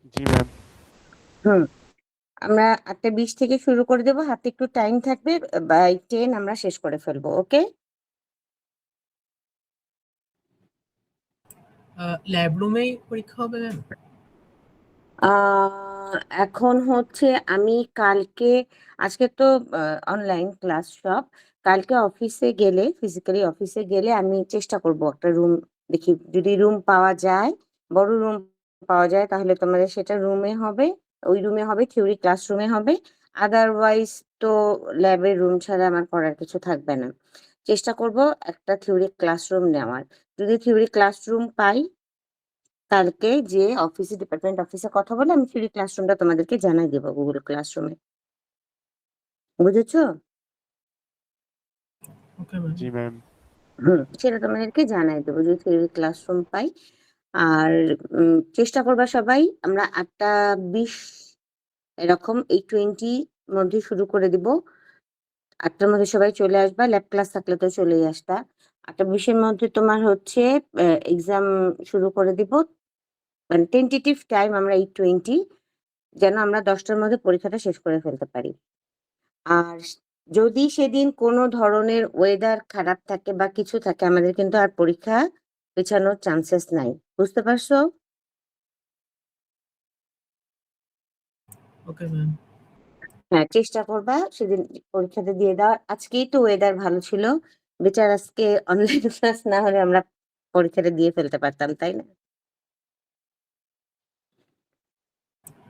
জি ma'am. হুম আমরা 8:20 থেকে শুরু করে দেবো, হাতে একটু টাইম থাকবে, বাই 10 আমরা শেষ করে ফেলবো। ওকে? ল্যাব রুমেই পরীক্ষা হবে ম্যাম? এখন হচ্ছে আমি কালকে, আজকে তো অনলাইন ক্লাস সব, কালকে অফিসে গেলে, ফিজিক্যালি অফিসে গেলে আমি চেষ্টা করব একটা রুম দেখি, যদি রুম পাওয়া যায়, বড় রুম পাওয়া যায়, তাহলে তোমাদের সেটা রুমে হবে, ওই রুমে হবে, থিওরি ক্লাসরুমে হবে। আদারওয়াইজ তো ল্যাবের রুম ছাড়া আমার করার কিছু থাকবে না। চেষ্টা করব একটা থিওরি ক্লাসরুম নেওয়ার। যদি থিওরি ক্লাসরুম পাই, কালকে যে অফিসে, ডিপার্টমেন্ট অফিসে কথা বলে আমি ফ্রি ক্লাসরুমটা তোমাদেরকে জানাই দেবো গুগল ক্লাসরুমে। বুঝেছো? Okay ma'am. জি ম্যাম। সেটা তোমাদেরকে জানাই দেবো যদি ফ্রি ক্লাসরুম পাই। আর চেষ্টা করবা সবাই, আমরা 8:20 এরকম এই 20 মধ্যে শুরু করে দিব। 8টার মধ্যে সবাই চলে আসবা, ল্যাব ক্লাস থাকলে তো চলেই আসবা। 8:20 মধ্যে তোমার হচ্ছে এক্সাম শুরু করে দিব। মানে টেন্টেটিভ টাইম আমরা 8:20, যেন আমরা 10টার মধ্যে পরীক্ষাটা শেষ করে ফেলতে পারি। আর যদি সেদিন কোনো ধরনের ওয়েদার খারাপ থাকে বা কিছু থাকে, আমাদের কিন্তু আর পরীক্ষা পেছানোর চান্সেস নাই। বুঝতে পারছো? Okay ma'am. হ্যাঁ, চেষ্টা করবা সেদিন পরীক্ষাটা দিয়ে দেওয়ার। আজকেই তো ওয়েদার ভালো ছিল, বেচার আজকে অনলাইন ক্লাস না হলে আমরা পরীক্ষাটা দিয়ে ফেলতে পারতাম, তাই না?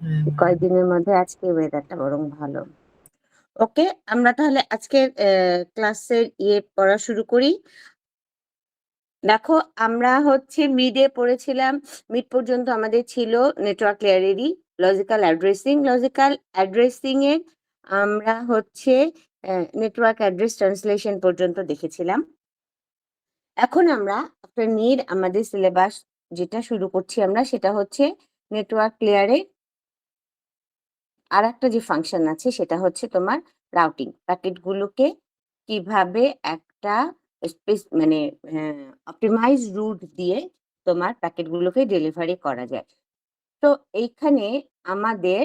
হ্যাঁ ম্যাম। কয়েকদিনের মধ্যে আজকে ওয়েদারটা বরং ভালো। ওকে, আমরা তাহলে আজকের ক্লাসের পড়া শুরু করি। দেখো, আমরা হচ্ছে মিডে পড়েছিলাম, মিড পর্যন্ত আমাদের ছিল নেটওয়ার্ক লেয়ারেরই লজিক্যাল অ্যাড্রেসিং। লজিক্যাল অ্যাড্রেসিং এর আমরা হচ্ছে নেটওয়ার্ক অ্যাড্রেস ট্রান্সলেশন পর্যন্ত দেখেছিলাম। এখন আমরা আফটার নিড আমাদের সিলেবাস যেটা শুরু করছি আমরা, সেটা হচ্ছে নেটওয়ার্ক লেয়ারে আর একটা যে ফাংশন আছে সেটা হচ্ছে তোমার রাউটিং। প্যাকেটগুলোকে কিভাবে একটা মানে অপটিমাইজ রুট দিয়ে তোমার প্যাকেটগুলোকে ডেলিভারি করা যায়। তো এইখানে আমাদের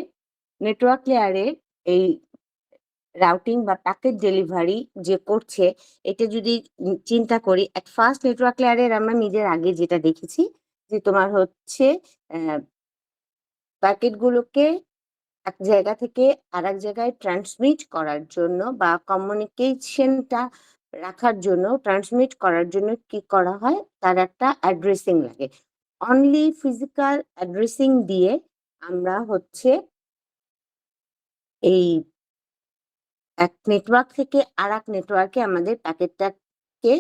নেটওয়ার্ক লেয়ারের এই রাউটিং বা প্যাকেট ডেলিভারি যে করছে, এটা যদি চিন্তা করি, এক ফার্স্ট নেটওয়ার্ক লেয়ারের আমরা নিজের আগে যেটা দেখেছি, যে তোমার হচ্ছে প্যাকেটগুলোকে এক জায়গা থেকে আরেক জায়গায় ট্রান্সমিট করার জন্য বা কমিউনিকেশনটা রাখার জন্য, ট্রান্সমিট করার জন্য কি করা হয়, তার একটা অ্যাড্রেসিং লাগে। অনলি ফিজিক্যাল অ্যাড্রেসিং দিয়ে আমরা হচ্ছে এই এক নেটওয়ার্ক থেকে আরেক নেটওয়ার্কে আমাদের প্যাকেটটাকে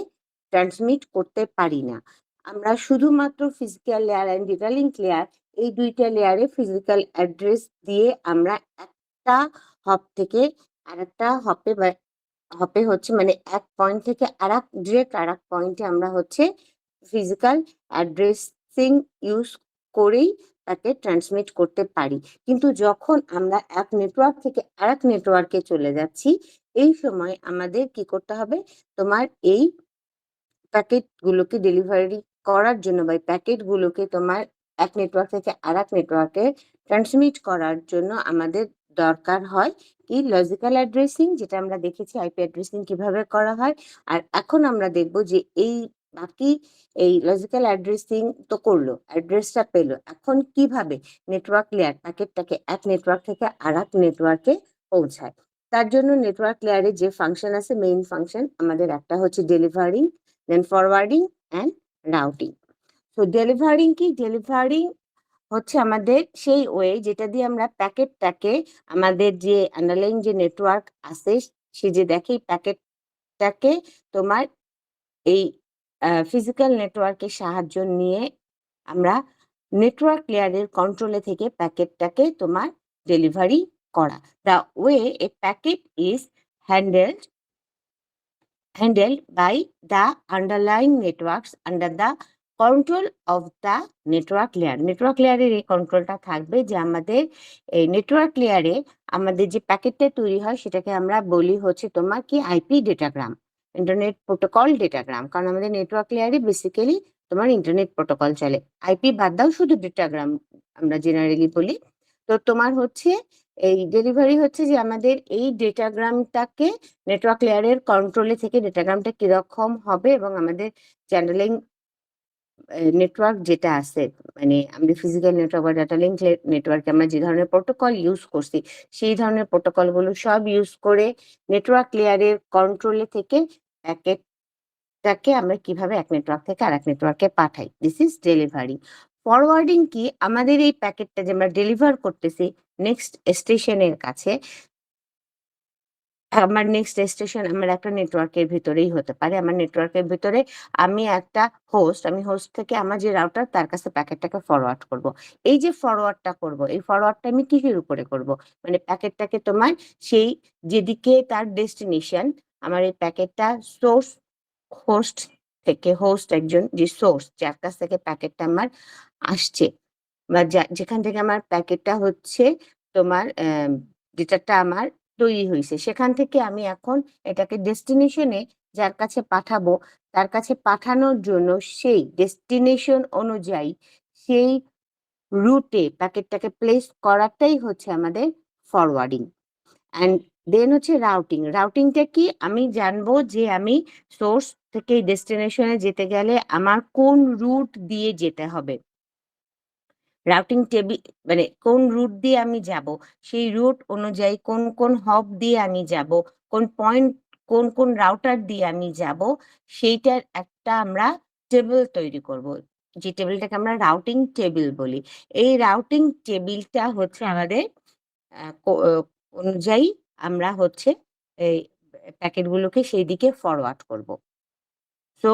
ট্রান্সমিট করতে পারি না। আমরা শুধুমাত্র physical layer and data link layer, এই দুইটা লেয়ারে ফিজিক্যাল অ্যাড্রেস দিয়ে আমরা একটা হপ থেকে আরেকটা হপে বা হপে হচ্ছে মানে এক পয়েন্ট থেকে আরেক ডিরেক্ট আরেক পয়েন্টে আমরা হচ্ছে ফিজিক্যাল অ্যাড্রেসিং ইউজ করেই তাকে ট্রান্সমিট করতে পারি। কিন্তু যখন আমরা এক নেটওয়ার্ক থেকে আরেক নেটওয়ার্কে চলে যাচ্ছি, এই সময় আমাদের কি করতে হবে, তোমার এই প্যাকেটগুলোকে ডেলিভারি করার জন্য বা প্যাকেটগুলোকে তোমার এক নেটওয়ার্ক থেকে আরেক নেটওয়ার্কে ট্রান্সমিট করার জন্য আমাদের দরকার হয় কি, লজিক্যাল অ্যাড্রেসিং, যেটা আমরা দেখেছি আইপি অ্যাড্রেসিং কিভাবে করা হয়। আর এখন আমরা দেখব যে এই বাকি এই লজিক্যাল অ্যাড্রেসিং তো করলো, অ্যাড্রেসটা পেলো, এখন কিভাবে নেটওয়ার্ক লেয়ার প্যাকেটটাকে এক নেটওয়ার্ক থেকে আরেক নেটওয়ার্কে পৌঁছায়। তার জন্য নেটওয়ার্ক লেয়ারে যে ফাংশন আছে, মেইন ফাংশন আমাদের একটা হচ্ছে delivering, then forwarding and routing. তো ডেলিভারিং কি, ডেলিভারিং হচ্ছে আমাদের সেই ওয়ে যেটা দিয়ে আমরা প্যাকেটটাকে, আমাদের যে আন্ডারলাইন যে নেটওয়ার্ক আছে, সে যে দেখে প্যাকেটটাকে তোমার এই ফিজিক্যাল নেটওয়ার্কের সাহায্য নিয়ে আমরা নেটওয়ার্ক লেয়ারের কন্ট্রোলে থেকে প্যাকেটটাকে তোমার ডেলিভারি করা। The way A packet is handled by the underlying networks under the control of the network layer. Network লেয়ারের এই কন্ট্রোলটা থাকবে যে আমাদের এই নেটওয়ার্ক লেয়ারে আমাদের যে প্যাকেটটা তৈরি হয় সেটাকে আমরা বলি হচ্ছে তোমার কি, আইপি ডেটাগ্রাম, ইন্টারনেট প্রোটোকল ডেটাগ্রাম। কারণ আমাদের নেটওয়ার্ক লেয়ারে বেসিক্যালি তোমার ইন্টারনেট প্রোটোকল চলে, আইপি বাদ দাও, শুধু ডেটাগ্রাম আমরা জেনারেলি বলি। তো তোমার হচ্ছে এই ডেলিভারি হচ্ছে যে আমাদের এই ডেটাগ্রামটাকে নেটওয়ার্ক লেয়ারের কন্ট্রোলে থেকে ডেটাগ্রামটা কিরকম হবে এবং আমাদের চ্যানেলিং নেটওয়ার্ক যেটা আছে, মানে আমাদের ফিজিক্যাল নেটওয়ার্ক বা ডাটা লিঙ্ক নেটওয়ার্কে আমরা যে ধরনের প্রোটোকল ইউজ করছি, সেই ধরনের প্রোটোকলগুলো সব ইউজ করে নেটওয়ার্ক লেয়ারের কন্ট্রোলে থেকে প্যাকেটটাকে আমরা কিভাবে এক নেটওয়ার্ক থেকে আরেক নেটওয়ার্কে পাঠাই। This is delivery. ফরওয়ার্ডিং কি? আমাদের এই প্যাকেটটা যে আমরা ডেলিভার করতেছি নেক্সট স্টেশনের কাছে, আমার নেক্সট স্টেশন আমার একটা নেটওয়ার্কের ভিতরেই হতে পারে। আমার নেটওয়ার্কের ভিতরে আমি একটা আমি হোস্ট থেকে আমার যে রাউটার তার কাছে প্যাকেটটাকে ফরওয়ার্ড করব। এই যে ফরওয়ার্ডটা করব, এই ফরওয়ার্ডটা আমি কিসের উপরে করব? মানে প্যাকেটটাকে তোমার সেই যেদিকে তার ডেস্টিনেশন, আমার এই প্যাকেটটা সোর্স হোস্ট থেকে, হোস্ট একজন যে সোর্স যার কাছ থেকে প্যাকেটটা আমার আসছে বা যেখান থেকে আমার প্যাকেটটা হচ্ছে তোমার ডেটাটা আমার তৈরি হইছে, সেখান থেকে আমি এখন এটাকে ডেস্টিনেশনে যার কাছে পাঠাবো, তার কাছে পাঠানোর জন্য সেই ডেস্টিনেশন অনুযায়ী সেই রুটে প্যাকেটটাকে প্লেস করাটাই হচ্ছে আমাদের ফরওয়ার্ডিং। অ্যান্ড দেন হচ্ছে রাউটিং। রাউটিংটা কি? আমি জানবো যে আমি সোর্স থেকে ডেস্টিনেশনে যেতে গেলে আমার কোন রুট দিয়ে যেতে হবে। রাউটিং মানে কোন রুট দিয়ে আমি যাব, সেই রুট অনুযায়ী কোন কোন হব দিয়ে আমি যাব, কোন পয়েন্ট কোন রাউটার দিয়ে আমি যাব, সেইটার একটা আমরা টেবিল তৈরি করব। যে টেবিলটাকে আমরা রাউটিং টেবিল বলি। এই রাউটিং টেবিলটা হচ্ছে আমাদের অনুযায়ী আমরা হচ্ছে এই প্যাকেটগুলোকে সেই দিকে ফরওয়ার্ড করব। সো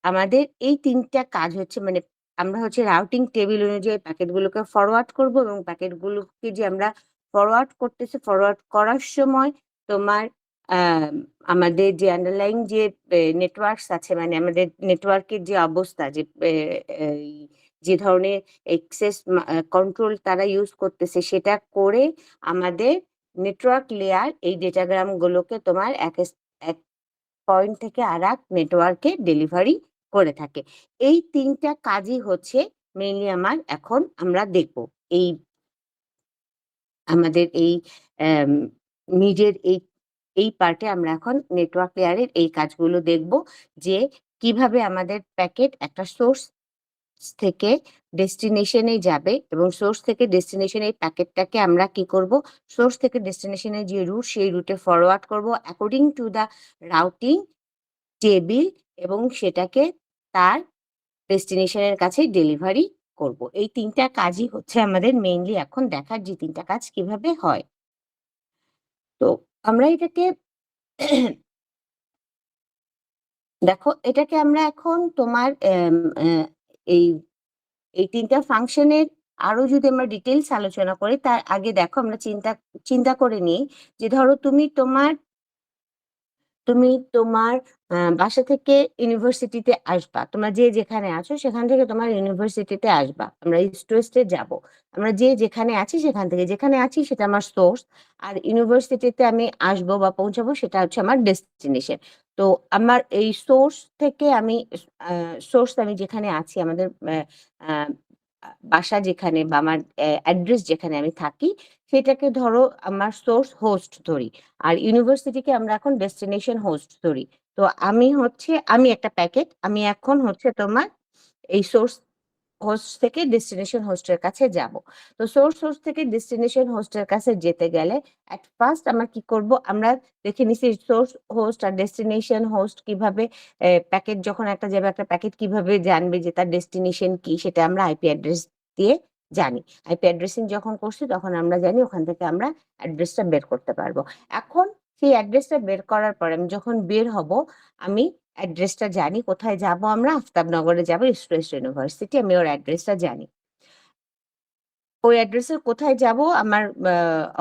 আমাদের এই ৩ টা কাজ হচ্ছে, মানে আমরা হচ্ছে রাউটিং টেবিল অনুযায়ী প্যাকেটগুলোকে ফরওয়ার্ড করব এবং প্যাকেটগুলোকে যে আমরা ফরওয়ার্ড করতেছি, ফরওয়ার্ড করার সময় তোমার আম আমাদের যে আন্ডারলাইং যে নেটওয়ার্কস আছে, মানে আমাদের নেটওয়ার্কের যে অবস্থা, যে এই যে ধরনের এক্সেস কন্ট্রোল তারা ইউজ করতেছে, সেটা করে আমাদের নেটওয়ার্ক লেয়ার এই ডেটাগ্রামগুলোকে তোমার এক পয়েন্ট থেকে আরেক নেটওয়ার্কে ডেলিভারি করে থাকে। এই ৩ টা কাজই হচ্ছে মেইনলি এখন আমরা দেখব। এই আমাদের এই অ্যাম নিজের এই পার্টে আমরা এখন নেটওয়ার্ক লেয়ারের এই কাজগুলো দেখব যে কিভাবে আমাদের প্যাকেট একটা সোর্স থেকে ডেস্টিনেশনে যাবে এবং সোর্স থেকে ডেস্টিনেশনে এই প্যাকেটটাকে আমরা কি করব, সোর্স থেকে ডেস্টিনেশনের যে রুট সেই রুটে ফরওয়ার্ড করব according to the routing table এবং সেটাকে তার ডেস্টিনেশনের কাছে ডেলিভারি করব। এই ৩ টা কাজই হচ্ছে আমাদের মেইনলি এখন দেখার, যে ৩ টা কাজ কিভাবে হয়। তো আমরা এটাকে দেখো, এটাকে আমরা এখন তোমার এই এই ৩ টা ফাংশনের আরো যদি আমরা ডিটেইলস আলোচনা করি, তার আগে দেখো আমরা চিন্তা করে নিই যে ধরো তুমি তোমার বাসা থেকে ইউনিভার্সিটিতে আসবা। তোমরা যে যেখানে আছো সেখান থেকে তোমার ইউনিভার্সিটিতে আসবা। আমরা ইস্ট ওয়েস্টে যাবো। আমরা যে যেখানে আছি সেখান থেকে, যেখানে আছি সেটা আমার সোর্স। আর ইউনিভার্সিটিতে আমি আসবো বা পৌঁছাবো সেটা হচ্ছে আমার ডেস্টিনেশন। তো আমার এই সোর্স থেকে আমি সোর্স আমি যেখানে আছি, আমাদের আ আ বাসা যেখানে বা আমার অ্যাড্রেস যেখানে আমি থাকি, সেটাকে ধরো আমার সোর্স হোস্ট ধরি। আর ইউনিভার্সিটিকে আমরা এখন ডেস্টিনেশন হোস্ট ধরি। তো আমি একটা প্যাকেট, আমি এখন হচ্ছে তোমার এই সোর্স হোস্ট থেকে ডেস্টিনেশন হোস্টের কাছে যাব। তো সোর্স হোস্ট থেকে ডেস্টিনেশন হোস্টের কাছে যেতে গেলে এট ফার্স্ট আমরা কি করব, আমরা দেখে নিছি সোর্স হোস্ট আর ডেস্টিনেশন হোস্ট কিভাবে প্যাকেট যখন একটা যাবে, একটা প্যাকেট কিভাবে জানবে যে তার ডেস্টিনেশন কি, সেটা আমরা আইপি অ্যাড্রেস দিয়ে জানি। আইপি অ্যাড্রেসিং যখন করছি তখন আমরা জানি ওখান থেকে আমরা অ্যাড্রেসটা বের করতে পারবো। এখন সেই অ্যাড্রেসটা বের করার পরে আমি যখন বের হব, আমি অ্যাড্রেসটা জানি, কোথায় যাবো আমরা, আফতাবনগরে যাবো, ইস্ট ওয়েস্ট ইউনিভার্সিটি, আমি ওর অ্যাড্রেসটা জানি। ওই অ্যাড্রেসে কোথায় যাবো, আমার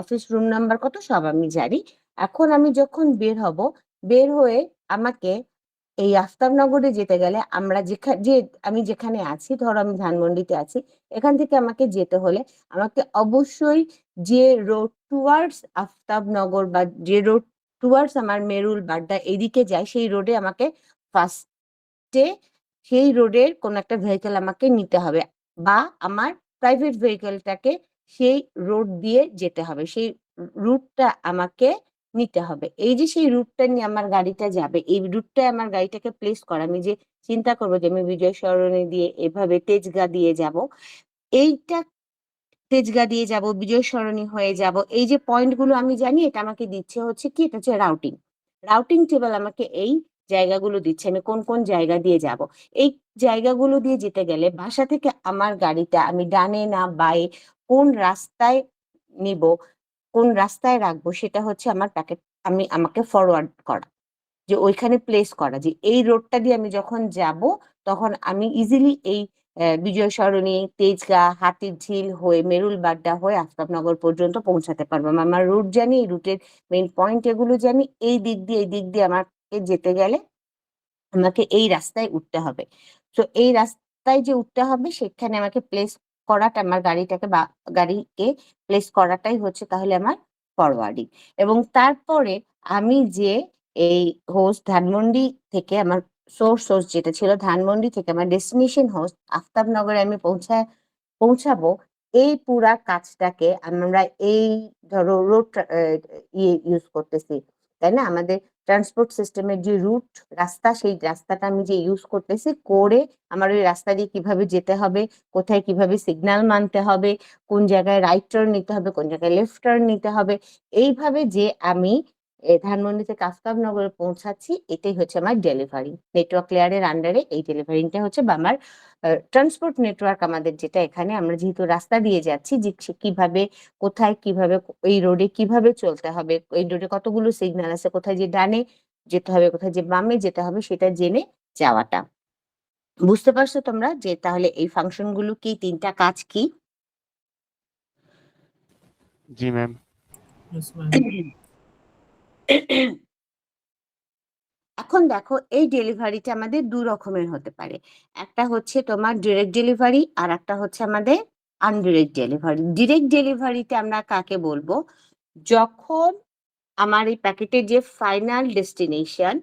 অফিস রুম নাম্বার কত, সব আমি জানি। এখন আমি যখন বের হব, বের হয়ে আমাকে এই আফতাবনগরে যেতে গেলে আমরা আমি যেখানে আছি, ধরো আমি ধানমন্ডিতে আছি, এখান থেকে আমাকে যেতে হলে আমাকে অবশ্যই যে রোড টুয়ার্ডস আফতাবনগর বা যে রোড টুয়ার্ডস আমার মেরুল, বাড্ডা এদিকে যায়, সেই রোডে আমাকে ফার্স্টে সেই রোডের কোন একটা ভেহিকল আমাকে নিতে হবে বা আমার প্রাইভেট ভেহিকলটাকে সেই রোড দিয়ে যেতে হবে, সেই রুটটা আমাকে নিতে হবে। এই যে সেই রুটটা নিয়ে আমার গাড়িটা যাবে, এই রুটটায় আমার গাড়িটাকে প্লেস করা, আমি যে চিন্তা করবো যে আমি বিজয় সরণি দিয়ে এভাবে তেজগাঁ দিয়ে যাব, এইটা তেজগাঁ দিয়ে যাব, বিজয় সরণি হয়ে যাব, এই যে পয়েন্টগুলো আমি জানি, এটা আমাকে দিচ্ছে হচ্ছে কি, এটা হচ্ছে রাউটিং। রাউটিং টেবল আমাকে এই জায়গাগুলো দিচ্ছে, আমি কোন কোন জায়গা দিয়ে যাব। এই জায়গাগুলো দিয়ে যেতে গেলে বাসা থেকে আমার গাড়িটা আমি ডানে না বাঁয়ে কোন রাস্তায় নিব, কোন রাস্তায় রাখবো, সেটা হচ্ছে আমার প্যাকেট আমাকে ফরওয়ার্ড করা, যে ওইখানে প্লেস করা, যে এই রোডটা দিয়ে আমি যখন যাব তখন আমি ইজিলি এই বিজয় সরণি, তেজগাঁ, হাতিরঝিল হয়ে মেরুলবাড্ডা হয়ে আফতাবনগর পর্যন্ত পৌঁছাতে পারবো। আমার রুট জানি, এই রুটের মেইন পয়েন্ট এগুলো জানি, এই দিক দিয়ে আমাকে যেতে গেলে আমাকে এই রাস্তায় উঠতে হবে। তো এই রাস্তায় যে উঠতে হবে সেখানে আমাকে প্লেস করাটা, আমার গাড়িটাকে বা গাড়িকে প্লেস করাটাই হচ্ছে তাহলে আমার ফরওয়ার্ডিং। এবং তারপরে আমি যে এই হোস্ট ধানমন্ডি থেকে আমার সোর্স যেটা ছিল ধানমন্ডি থেকে আমার ডেস্টিনেশন হোস্ট আফতাবনগরে আমি পৌঁছাবো, এই পুরা কাজটাকে আমরা এই ধরো রোড ইয়ে ইউজ করতেছি, তাই না? আমাদের ট্রান্সপোর্ট সিস্টেমের যে রুট রাস্তা, সেই রাস্তাটা আমি যে ইউজ করতেছি করে আমার ওই রাস্তা দিয়ে কিভাবে যেতে হবে, কোথায় কিভাবে সিগন্যাল মানতে হবে, কোন জায়গায় রাইট টার্ন নিতে হবে, কোন জায়গায় লেফট টার্ন নিতে হবে, এইভাবে যে আমি ধানমন্ডি থেকে আফতাবনগরে পৌঁছাচ্ছি, এটাই হচ্ছে আমার ডেলিভারি। নেটওয়ার্ক লেয়ারের আন্ডারে এই ডেলিভারিটা হচ্ছে, বা আমার ট্রান্সপোর্ট নেটওয়ার্ক আমাদের যেটা এখানে, আমরা যেহেতু রাস্তা দিয়ে যাচ্ছি, যে কিভাবে কোথায় কিভাবে এই রোডে কিভাবে চলতে হবে, এই রোডে কতগুলো সিগন্যাল আছে, কোথায় যে ডানে যেতে হবে, কোথায় যে বামে যেতে হবে, সেটা জেনে যাওয়াটা। বুঝতে পারছো তোমরা যে তাহলে এই ফাংশন গুলো কি, তিনটা কাজ কি? জি ম্যাম। Yes, ma'am. এখন দেখো, এই ডেলিভারিটা আমাদের দু রকমের হতে পারে। একটা হচ্ছে তোমার ডিরেক্ট ডেলিভারি, আর একটা হচ্ছে আমাদের আনডিরেক্ট ডেলিভারি। ডিরেক্ট ডেলিভারিতে আমরা কাকে বলবো? যখন আমার এই প্যাকেটের যে ফাইনাল ডেস্টিনেশন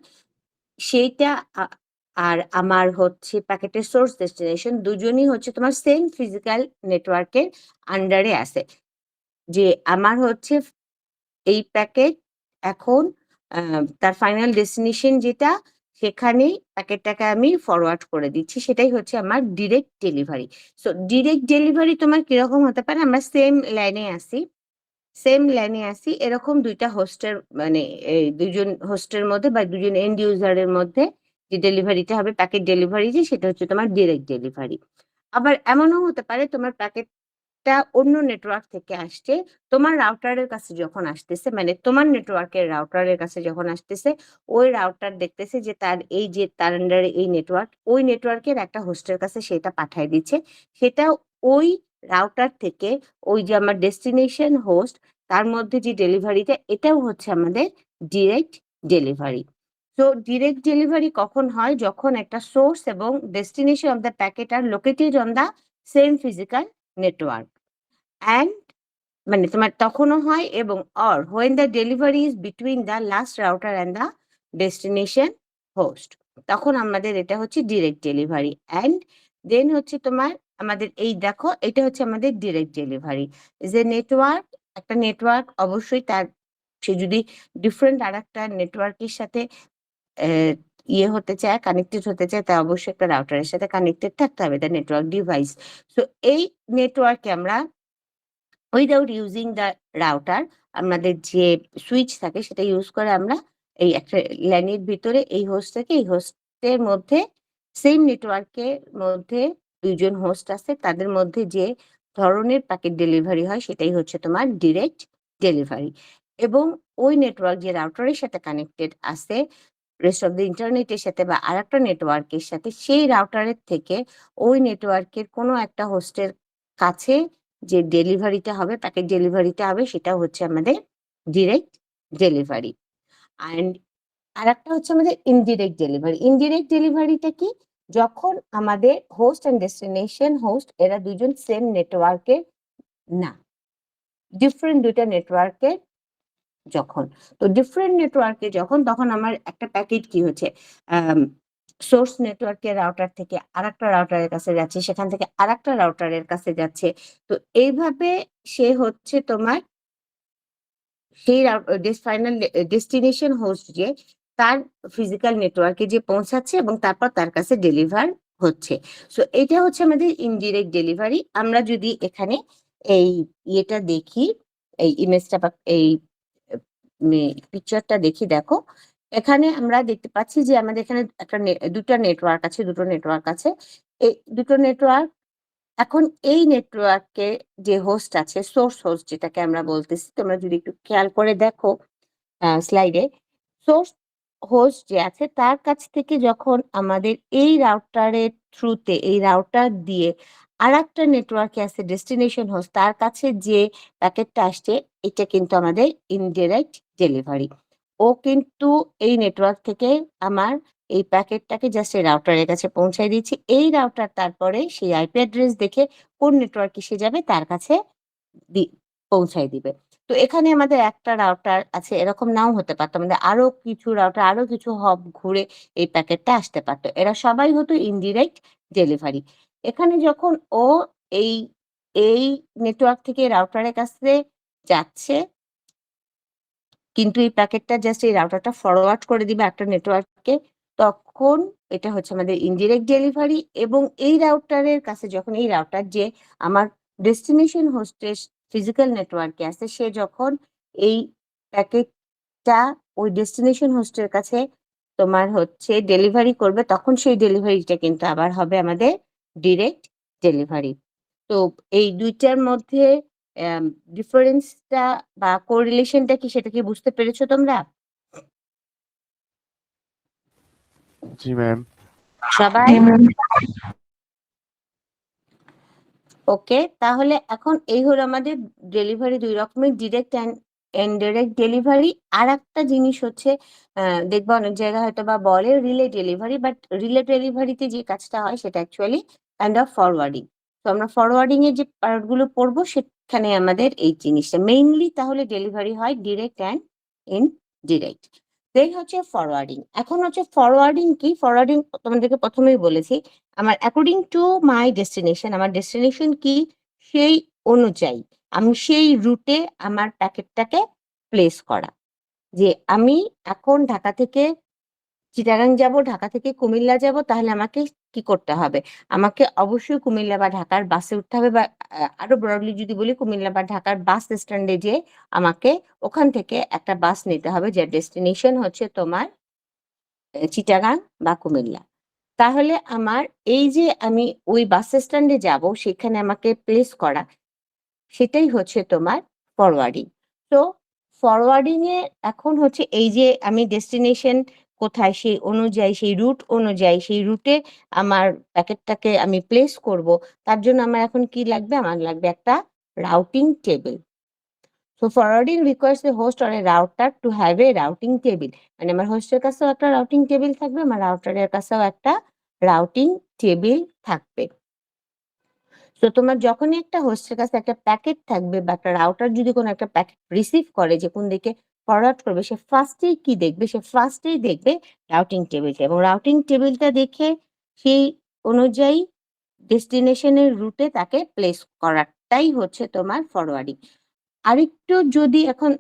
সেইটা আর আমার হচ্ছে প্যাকেটের সোর্স ডেস্টিনেশন দুজনই হচ্ছে তোমার সেম ফিজিক্যাল নেটওয়ার্কের আন্ডারে আছে। যে আমার হচ্ছে এই প্যাকেট এখন তার ফাইনাল ডেস্টিনেশন যেটা, সেখানেই প্যাকেটটাকে আমি ফরওয়ার্ড করে দিচ্ছি, সেটাই হচ্ছে আমার direct delivery. So direct delivery তোমার কিরকম হতে পারে? আমরা সেম লাইনে আসি, এরকম দুইটা হোস্টের মানে এই দুজন হোস্টের মধ্যে বা দুজন এন্ড ইউজারের মধ্যে যে ডেলিভারিটা হবে, প্যাকেট ডেলিভারি, যে সেটা হচ্ছে তোমার ডিরেক্ট ডেলিভারি। আবার এমনও হতে পারে তোমার প্যাকেটটা অন্য নেটওয়ার্ক থেকে আসছে, তোমার রাউটারের কাছে যখন আসতেছে, মানে তোমার নেটওয়ার্কের রাউটারের কাছে যখন আসতেছে, ওই রাউটার দেখতেছে যে তার এই যে তার আন্ডারে এই নেটওয়ার্ক, ওই নেটওয়ার্কের একটা হোস্টের কাছে সেটা পাঠিয়ে দিচ্ছে, সেটা ওই রাউটার থেকে ওই যে আমার ডেস্টিনেশন হোস্ট, তার মধ্যে যে ডেলিভারিটা, এটাও হচ্ছে আমাদের ডিরেক্ট ডেলিভারি। তো ডিরেক্ট ডেলিভারি কখন হয়? যখন একটা সোর্স এবং destination of the packet are located on the same physical network, and মানে তোমার তখনও হয়, এবং or when the delivery is between the last router and the destination host, তখন আমাদের এটা হচ্ছে ডিরেক্ট ডেলিভারি। অ্যান্ড দেন হচ্ছে তোমার আমাদের এই দেখো, এটা হচ্ছে আমাদের ডিরেক্ট ডেলিভারি। যে নেটওয়ার্ক, একটা নেটওয়ার্ক অবশ্যই তার, সে যদি ডিফারেন্ট আর একটা নেটওয়ার্কের সাথে ইয়ে হতে চায়, কানেক্টেড হতে চায়, তা অবশ্যই একটা রাউটারের সাথে কানেক্টেড থাকতে হবে, দ্য নেটওয়ার্ক ডিভাইস। সো এই নেটওয়ার্কে আমরা উইদাউট ইউজিং দ্য রাউটার, আমাদের যে সুইচ থাকে সেটা ইউজ করে আমরা এই একটা ল্যানের ভিতরে এই হোস্ট থেকে এই হোস্টের মধ্যে, সেম নেটওয়ার্কের মধ্যে দুইজন হোস্ট আছে, তাদের মধ্যে যে ধরনের প্যাকেট ডেলিভারি হয় সেটাই হচ্ছে তোমার ডিরেক্ট ডেলিভারি। এবং ওই নেটওয়ার্ক যে রাউটারের সাথে কানেক্টেড আছে রেস্ট অফ দ্য ইন্টারনেটের সাথে বা আর একটা নেটওয়ার্কের সাথে, সেই রাউটারের থেকে ওই নেটওয়ার্কের কোনো একটা হোস্টের কাছে যে ডেলিভারিটা হবে, প্যাকেট ডেলিভারিটা হবে, সেটা হচ্ছে আমাদের ডিরেক্ট ডেলিভারি। অ্যান্ড আর একটা হচ্ছে আমাদের ইনডিরেক্ট ডেলিভারি। ইনডিরেক্ট ডেলিভারিটা কি? যখন আমাদের হোস্ট অ্যান্ড ডেস্টিনেশন হোস্ট এরা দুজন সেম নেটওয়ার্কের না, ডিফারেন্ট দুইটা নেটওয়ার্কের যখন, তো ডিফারেন্ট নেটওয়ার্কে যখন, তখন আমার একটা প্যাকেট কি হচ্ছে, সোর্স নেটওয়ার্কের রাউটার থেকে আরেকটা রাউটারের কাছে যাচ্ছে, সেখান থেকে আরেকটা রাউটারের কাছে যাচ্ছে। তো এইভাবে সে হচ্ছে তোমার সেই ফাইনাল ডেস্টিনেশন হোস্ট যে তার ফিজিক্যাল নেটওয়ার্কে যে পৌঁছাচ্ছে এবং তারপর তার কাছে ডেলিভার হচ্ছে। সো এটা হচ্ছে আমাদের ইনডিরেক্ট ডেলিভারি। আমরা যদি এখানে এই ইয়েটা দেখি, এই ইমেজটা বা এই পিকচারটা দেখি, দেখো এখানে আমরা দেখতে পাচ্ছি যে আমাদের এখানে একটা দুটো নেটওয়ার্ক আছে, এই দুটো নেটওয়ার্ক। এখন এই নেটওয়ার্কে যে হোস্ট আছে, সোর্স হোস্ট যেটাকে আমরা বলতেছি, তোমরা যদি একটু খেয়াল করে দেখো স্লাইডে, সোর্স হোস্ট যে আছে তার কাছ থেকে যখন আমাদের এই রাউটারের থ্রুতে, এই রাউটার দিয়ে আরেকটা নেটওয়ার্কে আছে ডেস্টিনেশন হোস্ট, তার কাছে যে প্যাকেটটা আসছে, এটা কিন্তু আমাদের ইনডিরেক্ট ডেলিভারি। ও কিন্তু এই নেটওয়ার্ক থেকে আমার এই প্যাকেটটাকে জাস্ট এই রাউটারের কাছে পৌঁছায় দিচ্ছি। এই রাউটার তারপরে সেই আইপি অ্যাড্রেস দেখে কোন নেটওয়ার্কে সে যাবে তার কাছে পৌঁছায় দিবে। তো এখানে আমাদের একটা রাউটার আছে, এরকম নাও হতে পারতো, আমাদের আরো কিছু রাউটার, আরো কিছু হব ঘুরে এই প্যাকেটটা আসতে পারতো। এরা সবাই হতো ইনডিরেক্ট ডেলিভারি। এখানে যখন ও এই এই নেটওয়ার্ক থেকে রাউটারের কাছে যাচ্ছে, কিন্তু এই প্যাকেটটা জাস্ট এই রাউটারটা ফরওয়ার্ড করে দিবে একটা নেটওয়ার্ককে, তখন এটা হচ্ছে আমাদের ইনডিরেক্ট ডেলিভারি। এবং এই রাউটারের কাছে যখন এই রাউটার যে আমার ডেস্টিনেশন হোস্টের ফিজিক্যাল নেটওয়ার্কে আছে, সে যখন এই প্যাকেটটা ওই ডেস্টিনেশন হোস্টের কাছে তোমার হচ্ছে ডেলিভারি করবে, তখন সেই ডেলিভারিটা কিন্তু আবার হবে আমাদের ডিরেক্ট ডেলিভারি। তো এই দুইটার মধ্যে ডিফারেন্সটা বা কোরিলেশনটা কি, সেটা কি বুঝতে পেরেছো তোমরা জি ম্যাম। সবাই? ওকে, তাহলে এখন এই হলো আমাদের ডেলিভারি, দুই রকমের, ডিরেক্ট অ্যান্ড ইনডিরেক্ট ডেলিভারি। আর একটা জিনিস হচ্ছে দেখবা অনেক জায়গায় হয়তো বা বলে রিলে ডেলিভারি, বাট রিলে ডেলিভারিতে যে কাজটা হয় সেটা অ্যাকচুয়ালি কাইন্ড অফ ফরওয়ার্ডিং। তো আমরা ফরওয়ার্ডিং এর যে পার্টগুলো পড়বো সেখানে আমাদের এই জিনিসটা মেইনলি তাহলে ডেলিভারি হয় ডিরেক্ট অ্যান্ড ইনডিরেক্ট। দেন হচ্ছে ফরওয়ার্ডিং। এখন হচ্ছে ফরওয়ার্ডিং কি, ফরওয়ার্ডিং তোমাদেরকে প্রথমেই বলেছি, আমার অ্যাকর্ডিং টু মাই ডেস্টিনেশন, আমার ডেস্টিনেশন কি সেই অনুযায়ী আমি সেই রুটে আমার প্যাকেটটাকে প্লেস করা। যে আমি এখন ঢাকা থেকে চিটাগাং যাব, ঢাকা থেকে কুমিল্লা যাব, তাহলে আমাকে কি করতে হবে? আমাকে অবশ্যই কুমিল্লা বা ঢাকার বাসে উঠতে হবে, বা আরো ব্রডলি যদি বলি, কুমিল্লা বা ঢাকার বাস স্ট্যান্ডে যেয়ে আমাকে ওখান থেকে একটা বাস নিতে হবে, যার ডেস্টিনেশন হচ্ছে তোমার চিটাগাং বা কুমিল্লা। তাহলে আমার এই যে আমি ওই বাস স্ট্যান্ডে যাব, সেখানে আমাকে প্লেস করা, সেটাই হচ্ছে তোমার ফরওয়ার্ডিং। তো ফরওয়ার্ডিং এ এখন হচ্ছে এই যে আমি ডেস্টিনেশন কোথায় সেই অনুযায়ী, সেই রুট অনুযায়ী, সেই রুটে আমার প্যাকেটটাকে আমি প্লেস করব, তার জন্য আমার এখন কি লাগবে? আমার লাগবে একটা routing table. So forwarding requires a host or a router to have a routing table. মানে আমার হোস্টের কাছেও একটা রাউটিং টেবিল থাকবে, আমার রাউটারের কাছেও একটা রাউটিং টেবিল থাকবে। তো তোমার যখনই একটা হোস্টের কাছে একটা প্যাকেট থাকবে বা একটা রাউটার যদি কোনো একটা প্যাকেট রিসিভ করে যে কোন দিকে ফরওয়ার্ড করবে, সে ফার্স্টেই কি দেখবে? সে ফার্স্টেই দেখবে রাউটিং টেবিলটা, এবং রাউটিং টেবিলটা দেখে সেই অনুযায়ী ডেস্টিনেশনের রুটে তাকে প্লেস করাটাই হচ্ছে তোমার ফরওয়ার্ডিং। আরেকটু যদি এখন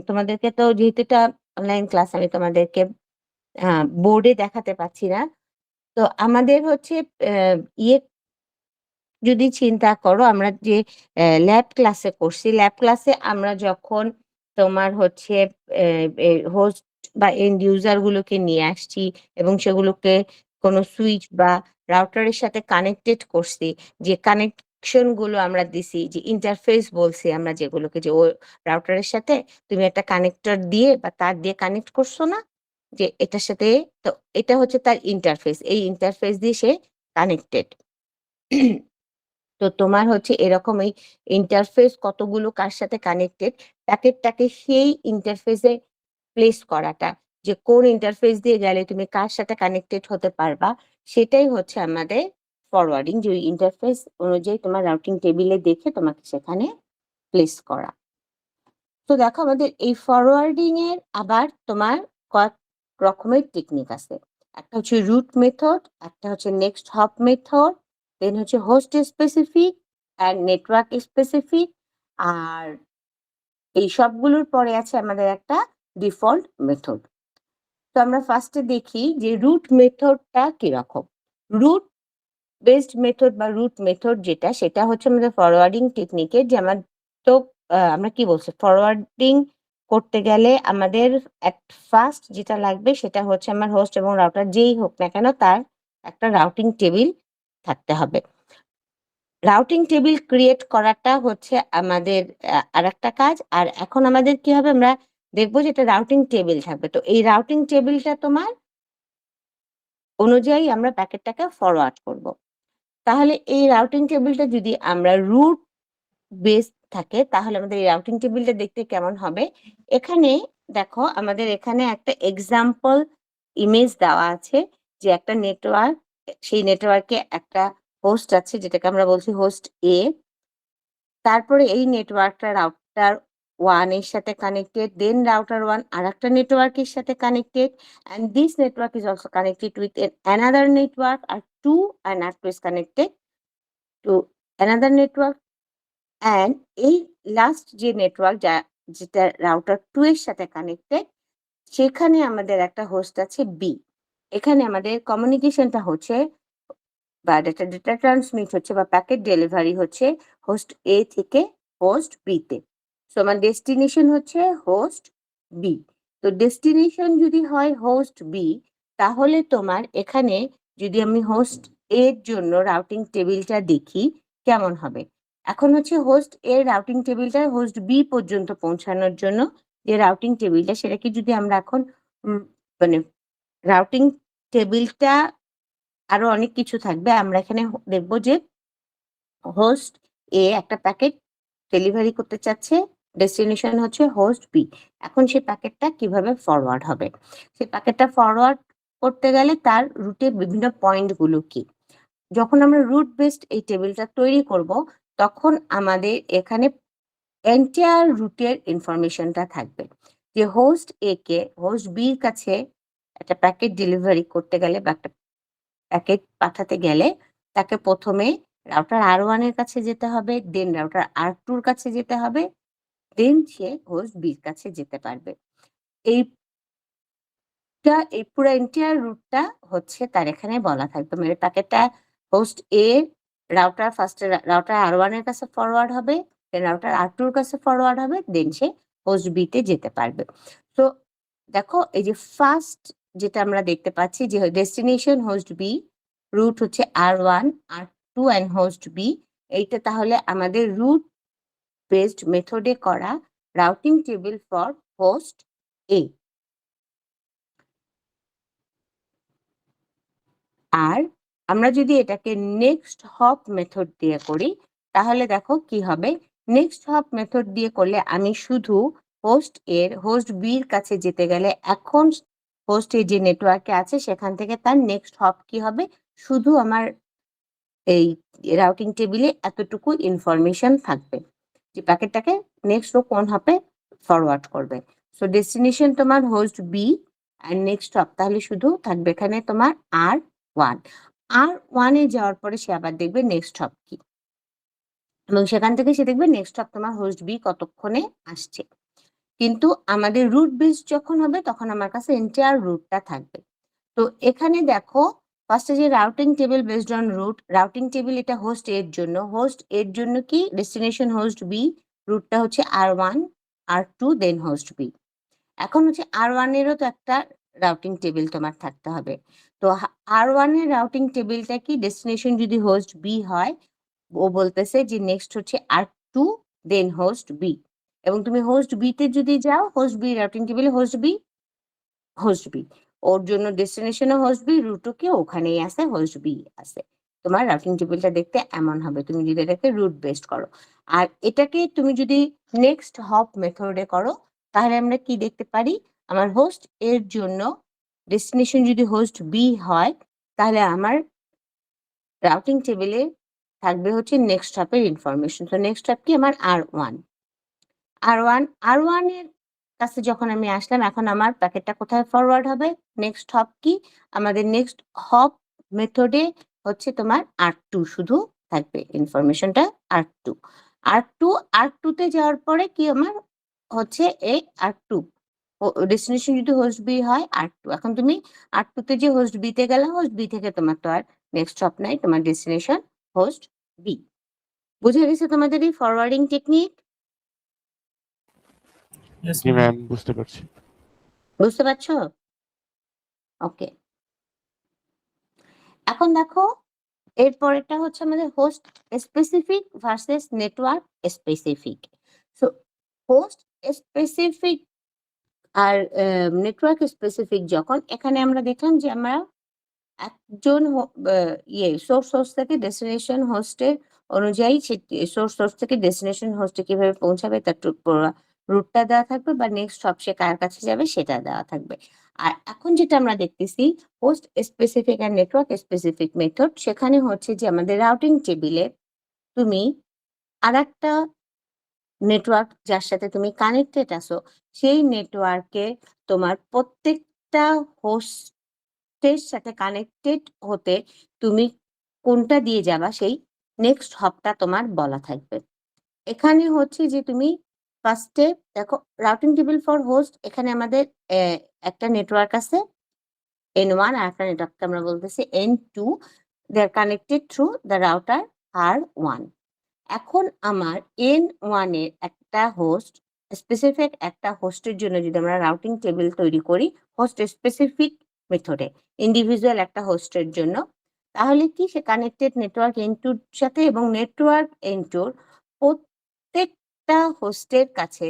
তোমাদেরকে, তো যেহেতু এটা অনলাইন ক্লাস, আমি তোমাদেরকে বোর্ডে দেখাতে পাচ্ছি না। তো আমাদের হচ্ছে ইয়ে যদি চিন্তা করো, আমরা যে ল্যাব ক্লাসে করছি, ল্যাব ক্লাসে আমরা যখন তোমার হচ্ছে হোস্ট বা এন্ড ইউজার গুলোকে নিয়ে আসছি এবং সেগুলোকে কোনো সুইচ বা রাউটারের সাথে কানেক্টেড করছি, যে কানেকশন গুলো আমরা দিছি, যে ইন্টারফেস বলছি আমরা যেগুলোকে, যে ও রাউটারের সাথে তুমি একটা কানেক্টর দিয়ে বা তার দিয়ে কানেক্ট করছো না, যে এটার সাথে, তো এটা হচ্ছে তার ইন্টারফেস, এই ইন্টারফেস দিয়ে সে কানেক্টেড। তো তোমার হচ্ছে এরকম এই ইন্টারফেস কতগুলো কার সাথে কানেক্টেড, প্যাকেটটাকে সেই ইন্টারফেসে প্লেস করাটা, যে কোন ইন্টারফেস দিয়ে গেলে তুমি কার সাথে কানেক্টেড হতে পারবা, সেটাই হচ্ছে আমাদের ফরওয়ার্ডিং, যে ইন্টারফেস অনুযায়ী তোমার রাউটিং টেবিলে দেখে তোমাকে সেখানে প্লেস করা। তো দেখো আমাদের এই ফরওয়ার্ডিং এর আবার তোমার কয়েক রকমের টেকনিক আছে। একটা হচ্ছে রুট মেথড, একটা হচ্ছে নেক্সট হপ মেথড, দেন হচ্ছে host specific and network specific. আর এই সবগুলোর পরে আছে আমাদের একটা ডিফল্ট মেথড। তো আমরা ফার্স্টে দেখি যে রুট মেথডটা কিরকম। রুট বেসড মেথড বা রুট মেথড যেটা, সেটা হচ্ছে আমাদের ফরওয়ার্ডিং টেকনিকের, যে আমার তো আমরা কি বলছি, ফরওয়ার্ডিং করতে গেলে আমাদের ফার্স্ট যেটা লাগবে সেটা হচ্ছে আমার হোস্ট এবং রাউটার যেই হোক না কেন তার একটা রাউটিং টেবিল থাকতে হবে। রাউটিং টেবিল ক্রিয়েট করাটা হচ্ছে আমাদের আরেকটা কাজ। আর এখন আমাদের কি হবে, আমরা দেখবো যে এটা রাউটিং টেবিল থাকবে। তো এই রাউটিং টেবিলটা তোমার অনুযায়ী আমরা প্যাকেটটাকে ফরওয়ার্ড করব। তাহলে এই রাউটিং টেবিলটা যদি আমরা রুট বেস থাকে তাহলে আমাদের এই রাউটিং টেবিলটা দেখতে কেমন হবে। এখানে দেখো আমাদের এখানে একটা এক্সাম্পল ইমেজ দেওয়া আছে যে একটা নেটওয়ার্ক, সেই নেটওয়ার্কে একটা হোস্ট আছে যেটাকে আমরা বলছি হোস্ট এ। তারপরে এই নেটওয়ার্কটা রাউটার 1 এর সাথে কানেক্টেড, দেন রাউটার 1 আরেকটা নেটওয়ার্কের সাথে connected, and this network is also connected with another network, or 2 and R2 is connected to another network, and এই লাস্ট যে নেটওয়ার্ক যেটা রাউটার 2 এর সাথে কানেক্টেড, সেখানে আমাদের একটা হোস্ট আছে বি। এখানে আমাদের কমিউনিকেশনটা হচ্ছে বা ডেটা ট্রান্সমিট হচ্ছে বা প্যাকেট ডেলিভারি হচ্ছে হোস্ট এ থেকে হোস্ট বি তে। সো আমার ডেস্টিনেশন হচ্ছে হোস্ট বি। তো ডেস্টিনেশন যদি হয় হোস্ট বি, তাহলে তোমার এখানে যদি আমি হোস্ট এর জন্য রাউটিং টেবিলটা দেখি কেমন হবে। এখন হচ্ছে হোস্ট এর রাউটিং টেবিলটা হোস্ট বি পর্যন্ত পৌঁছানোর জন্য যে রাউটিং টেবিলটা, সেটাকে যদি আমরা এখন মানে রাউটিং টেবিলটা আরো অনেক কিছু থাকবে। আমরা এখানে দেখবো যে হোস্ট এ একটা প্যাকেট ডেলিভারি করতে চাচ্ছে, ডেস্টিনেশন হচ্ছে হোস্ট বি। এখন সেই প্যাকেটটা কিভাবে ফরওয়ার্ড হবে, সেই প্যাকেটটা ফরওয়ার্ড করতে গেলে তার রুটে বিভিন্ন পয়েন্টগুলো কি। যখন আমরা রুট বেসড এই টেবিলটা তৈরি করব, তখন আমাদের এখানে এন্টায়ার রুটের ইনফরমেশনটা থাকবে, যে হোস্ট এ কে হোস্ট বির কাছে একটা প্যাকেট ডেলিভারি করতে গেলে বা একটা প্যাকেট পাঠাতে গেলে তাকে প্রথমে রাউটার আর1 এর কাছে যেতে হবে, দেন রাউটার আর2 এর কাছে যেতে হবে, দেন সে হোস্ট বির কাছে যেতে পারবে। এই পুরো এন্টায়ার রুটটা হচ্ছে তার এখানে বলা থাকবে। মানে প্যাকেটটা হোস্ট এ রাউটার ফার্স্টে রাউটার আর1 এর কাছে ফরওয়ার্ড হবে, দেন রাউটার আর2 এর কাছে ফরওয়ার্ড হবে, দেন সে হোস্ট বি তে যেতে পারবে। তো দেখো এই যে ফার্স্ট যেটা আমরা দেখতে পাচ্ছি যে ডেস্টিনেশন হোস্ট বি, রুট হচ্ছে আর1 আর2 এন্ড হোস্ট বি। এইটা তাহলে আমাদের রুট বেসড মেথডে করা রাউটিং টেবিল ফর হোস্ট এ। আর আমরা যদি এটাকে নেক্সট হপ মেথড দিয়ে করি তাহলে দেখো কি হবে। নেক্সট হপ মেথড দিয়ে করলে আমি শুধু হোস্ট এর হোস্ট বির কাছে যেতে গেলে এখন হোস্ট এর যে নেটওয়ার্কে আছে সেখান থেকে তার নেক্সট হপ কি হবে, শুধু আমার এই রাউটিং টেবিলে এতটুকু ইনফরমেশন থাকবে যে প্যাকেটটাকে নেক্সট ও কোন হপে ফরওয়ার্ড করবে। সো ডেস্টিনেশন তোমার হোস্ট বি আর নেক্সট হপ তাহলে শুধু থাকবে এখানে তোমার আর1। আর1 এ যাওয়ার পরে সে আবার দেখবে নেক্সট হপ কি, এবং সেখান থেকে সে দেখবে নেক্সট হপ তোমার হোস্ট বি কতক্ষণে আসছে। কিন্তু আমাদের রুট বেস যখন হবে তখন আমার কাছে এন্টায়ার রুটটা থাকবে। তো এখানে দেখো ফার্স্টে যে routing table based on route, routing table এটা হোস্ট এর জন্য, হোস্ট এর জন্য কি ডেস্টিনেশন হোস্ট বি, রুটটা হচ্ছে আর1 আর2 দেন হোস্ট বি। এখন হচ্ছে আর1 এরও তো একটা রাউটিং টেবিল তোমার থাকতে হবে। তো আর1 এর রাউটিং টেবিলটা কি, ডেস্টিনেশন যদি হোস্ট বি হয়, ও বলতেছে যে নেক্সট হচ্ছে আর2 দেন হোস্ট বি, এবং তুমি হোস্ট বি তে যদি যাও হোস্ট বি রাউটিং টেবিলে হোস্ট বি ওর জন্য ডেস্টিনেশনও হোস্ট বি, রুটও কি ওখানেই আছে, হোস্ট বি আছে। তোমার রাউটিং টেবিলটা দেখতে এমন হবে তুমি যদি এটাকে রুট বেসড করো। আর এটাকে তুমি যদি নেক্সট হপ মেথডে করো তাহলে আমরা কি দেখতে পারি, আমার হোস্ট এর জন্য ডেস্টিনেশন যদি হোস্ট বি হয় তাহলে আমার রাউটিং টেবিলে থাকবে হচ্ছে নেক্সট হপের ইনফরমেশন। তো নেক্সট হপ কি আমার আর1 এর কাছে যখন আমি আসলাম, এখন আমার প্যাকেটটা কোথায় ফরওয়ার্ড হবে? নেক্সট হপ কি? আমাদের নেক্সট হপ মেথডে হচ্ছে তোমার R2 শুধু থাকবে ইনফরমেশনটা R2 R2 তে যাওয়ার পরে কি আমার হচ্ছে এই R2 ডেস্টিনেশন যদি হোস্ট বি হয় R2। এখন তুমি R2 তে যে হোস্ট বি তে গেলে হোস্ট বি থেকে তোমার তো আর নেক্সট হপ নাই, তোমার ডেস্টিনেশন হোস্ট বি। বুঝে গেছে তোমাদের এই ফরওয়ার্ডিং টেকনিক? Yes, জি ma'am. ম্যাম, বুঝতে পারছি। বুঝতে পারছো? ওকে। এখন দেখো এরপরেরটা হচ্ছে আমাদের host specific versus network specific. So host specific আর নেটওয়ার্ক স্পেসিফিক যখন এখানে আমরা দেখলাম যে আমরা একজন সোর্স হোস্ট থেকে ডেস্টিনেশন হোস্টের অনুযায়ী সোর্স হোস্ট থেকে ডেস্টিনেশন হোস্টে কিভাবে পৌঁছাবে তার রুটটা দেওয়া থাকবে বা নেক্সট হপ সে কার কাছে যাবে সেটা দেওয়া থাকবে। আর এখন যেটা আমরা দেখতেছি হোস্ট স্পেসিফিক আর নেটওয়ার্ক স্পেসিফিক মেথড, সেখানে হচ্ছে যে আমাদের রাউটিং টেবিলে তুমি আরেকটা নেটওয়ার্ক যার সাথে তুমি কানেক্টেড আছো সেই নেটওয়ার্কে তোমার প্রত্যেকটা হোস্টের সাথে কানেক্টেড হতে তুমি কোনটা দিয়ে যাবা সেই নেক্সট হপটা তোমার বলা থাকবে। এখানে হচ্ছে যে তুমি ফার্স্টে দেখো রাউটিং টেবিল ফর হোস্ট, এখানে আমাদের একটা নেটওয়ার্ক আছে N1 আর একটা নেটওয়ার্ককে আমরা বলতেছি N2, they are connected through the router R1। এখন আমার N1 এর একটা হোস্ট স্পেসিফিক একটা হোস্টের জন্য যদি আমরা রাউটিং টেবিল তৈরি করি হোস্ট স্পেসিফিক মেথডে ইন্ডিভিজুয়াল একটা হোস্টের জন্য, তাহলে কি সে কানেক্টেড নেটওয়ার্ক N2 এর সাথে এবং নেটওয়ার্ক N2 র প্রত্যেকটা হোস্টের কাছে,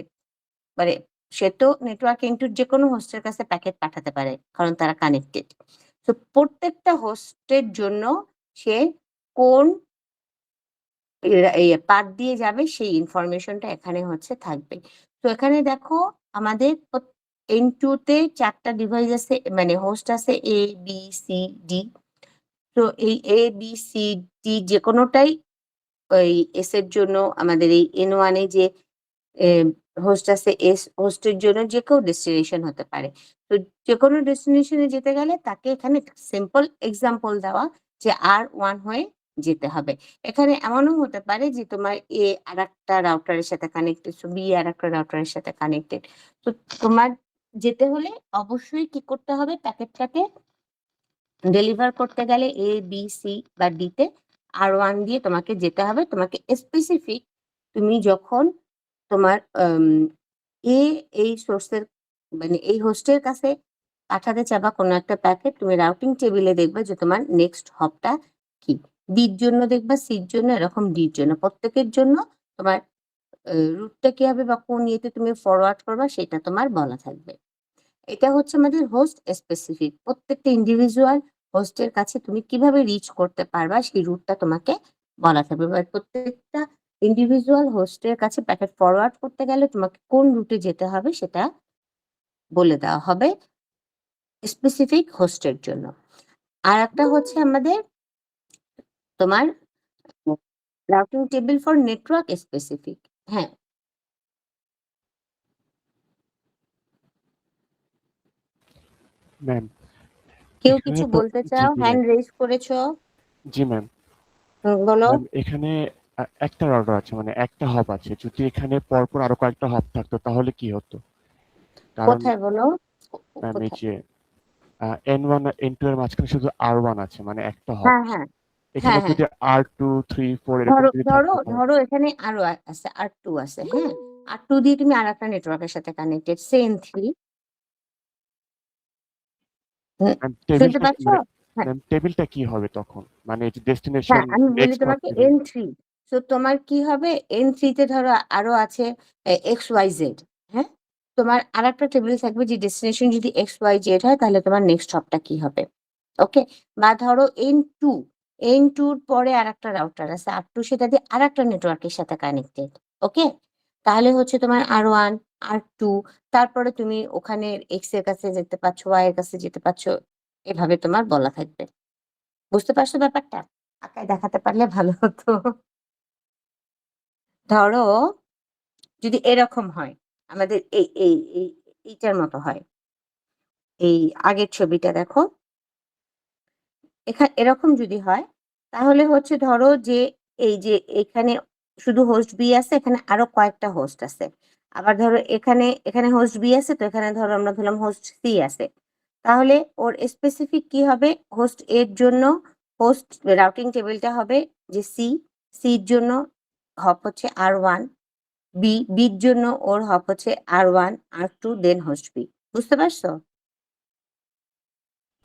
মানে সে তো নেটওয়ার্ক N2 র যেকোনো হোস্টের কাছে প্যাকেট পাঠাতে পারে কারণ তারা কানেক্টেড। তো প্রত্যেকটা হোস্টের জন্য সে কোন পাথ দিয়ে যাবে সেই ইনফরমেশনটা এখানে হচ্ছে থাকবে। তো এখানে দেখো আমাদের N2 তে 4 টা ডিভাইস আছে, মানে হোস্ট আছে A, B, C, D। তো এই A, B, C, D যেকোনোটাই ওই S এর জন্য আমাদের এই N1 এ যে হোস্ট আছে S হোস্টের জন্য যে কেউ ডেস্টিনেশন হতে পারে। তো যেকোনো ডেস্টিনেশনে যেতে গেলে তাকে এখানে সিম্পল এক্সাম্পল দেওয়া যে R1 হয়ে যেতে হবে। এখানে এমনও হতে পারে যে তোমার A আরেকটা রাউটারের সাথে কানেক্টেড, B আরেকটা রাউটারের সাথে কানেক্টেড। তো তোমার যেতে হলে অবশ্যই কি করতে হবে, প্যাকেটটাকে ডেলিভার করতে গেলে A, B, C বা D তে R1 দিয়ে তোমাকে যেতে হবে। তোমাকে স্পেসিফিক তুমি যখন তোমার এই সোর্সের মানে এই হোস্টের কাছে পাঠাতে চাবা কোনো একটা প্যাকেট, তুমি রাউটিং টেবিলে দেখবে যে তোমার নেক্সট হপটা কি। বির জন্য দেখবা, সির জন্য, এরকম ডির জন্য প্রত্যেকের জন্য তোমার রুটটা কি হবে বা কোন ইয়েতে তুমি ফরওয়ার্ড করবা সেটা তোমার বলা থাকবে। এটা হচ্ছে আমাদের হোস্ট স্পেসিফিক। প্রত্যেকটা ইন্ডিভিজুয়াল হোস্টের কাছে তুমি কিভাবে রিচ করতে পারবা সেই রুটটা তোমাকে বলা থাকবে। এবার প্রত্যেকটা ইন্ডিভিজুয়াল হোস্টের কাছে প্যাকেট ফরওয়ার্ড করতে গেলে তোমাকে কোন রুটে যেতে হবে সেটা বলে দেওয়া হবে স্পেসিফিক হোস্টের জন্য। আর একটা হচ্ছে আমাদের তোমার routing table for network specific. হ্যাঁ, ম্যাম, কেউ এখানে কিছু তো বলতে জি, চাও? জি ম্যাম। হ্যান্ড রেজ করেছো, জি ম্যাম। বলো। ম্যাম, এখানে একটা রাউটার আছে, মানে একটা হব আছে। যদি এখানে পরপর আরো কয়েকটা হব থাকতো তাহলে কি হতো? কারণ কোথায় বলো? ম্যাম এই কোথায়? যে N1 আর N2 এর মাঝখানে শুধু R1 আছে, মানে একটা হব। হ্যাঁ, হ্যাঁ, এখানে হ্যাঁ, হ্যাঁ। যদি R2, 3, 4 এরকম ধরো যদি ধরো থাকতো তাহলে ধরো এখানে আরো আছে R2 আছে, হ্যাঁ। R2 দিয়ে তুমি আরেকটা নেটওয়ার্কের সাথে কানেক্টেড, সে N3। ম্যাম শুনতে টেবিলটা পাচ্ছ? মানে হ্যাঁ, ম্যাম টেবিলটা কি হবে তখন? মানে এই যে হ্যাঁ, ডেস্টিনেশন আমি বলি নেক্সট হব তোমাকে টেবিল। N3। তো তোমার কি হবে, N3 তে ধরো আরো আছে XYZ, হ্যাঁ। তোমার আরেকটা টেবিল থাকবে যে ডেস্টিনেশন যদি XYZ হয় তাহলে তোমার নেক্সট হপটা কি হবে, ওকে। বা ধরো N2 র পরে আরেকটা রাউটার আছে R2, সেটা দিয়ে আরেকটা নেটওয়ার্কের সাথে কানেক্টেড, ওকে। তাহলে হচ্ছে তোমার R1, R2, তারপরে তুমি ওখানে X এর কাছে যেতে পারছো, Y এর কাছে যেতে পারছো, এভাবে তোমার বলা থাকবে। বুঝতে পারছো ব্যাপারটা? আঁকায় দেখাতে পারলে ভালো হতো। ধরো যদি এরকম হয় আমাদের এইটার মতো হয়। এই আগের ছবিটা দেখো, এরকম যদি হয় তাহলে হচ্ছে ধরো যে এই যে এখানে শুধু হোস্ট বি আছে, এখানে আরো কয়েকটা হোস্ট আছে। আবার ধরো এখানে হোস্ট বি আছে, তো এখানে ধরো আমরা ধরলাম হোস্ট সি আছে। তাহলে ওর স্পেসিফিক কি হবে? হোস্ট এর জন্য হোস্ট রাউটিং টেবিলটা হবে যে সির জন্য হপ হচ্ছে R1, বির জন্য ওর হপ হচ্ছে R1, R2, দেন হোস্ট বি। বুঝতে পারছো?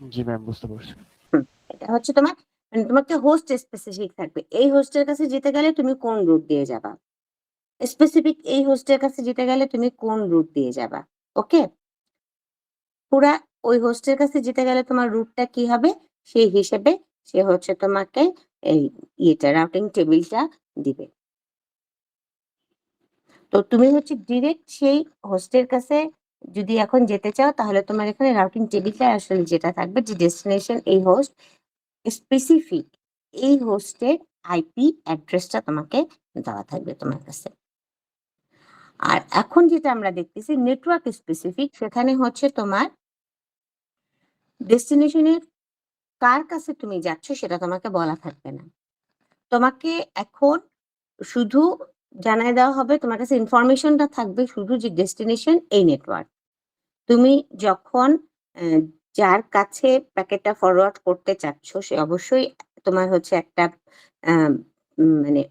জি ম্যাম, বুঝতে পারছি। এটা হচ্ছে তোমার মানে তোমাকে হোস্ট স্পেসিফিক থাকবে। এই হোস্টের কাছে যেতে গেলে তুমি কোন রুট দিয়ে যাবা, স্পেসিফিক এই হোস্টের কাছে যেতে গেলে তুমি কোন রুট দিয়ে যাবা। ওকে, পুরা ওই হোস্টের কাছে যেতে গেলে তোমার রুটটা কি হবে সেই হিসেবে সে হচ্ছে তোমাকে এই রাউটিং টেবিলটা দিবে। তো তুমি হচ্ছে ডিরেক্ট সেই হোস্টের কাছে যদি এখন যেতে চাও, তাহলে তোমার এখানে রাউটিং টেবিলটা আসলে যেটা থাকবে যে ডেস্টিনেশন এই হোস্ট স্পেসিফিক এই হোস্টের আইপি অ্যাড্রেসটা তোমাকে দেওয়া থাকবে তোমার কাছে। আর এখন যেটা আমরা দেখতেছি নেটওয়ার্ক স্পেসিফিক, সেখানে হচ্ছে তোমার ডেস্টিনেশনের কার কাছে তুমি যাচ্ছ সেটা তোমাকে বলা থাকবে না। তোমাকে এখন শুধু জানাই দেওয়া হবে, তোমার কাছে ইনফরমেশনটা থাকবে শুধু যে ডেস্টিনেশন এই নেটওয়ার্ক। তুমি যখন যার কাছে প্যাকেটটা ফরওয়ার্ড করতে চাচ্ছ সে অবশ্যই তোমার হচ্ছে একটা মানে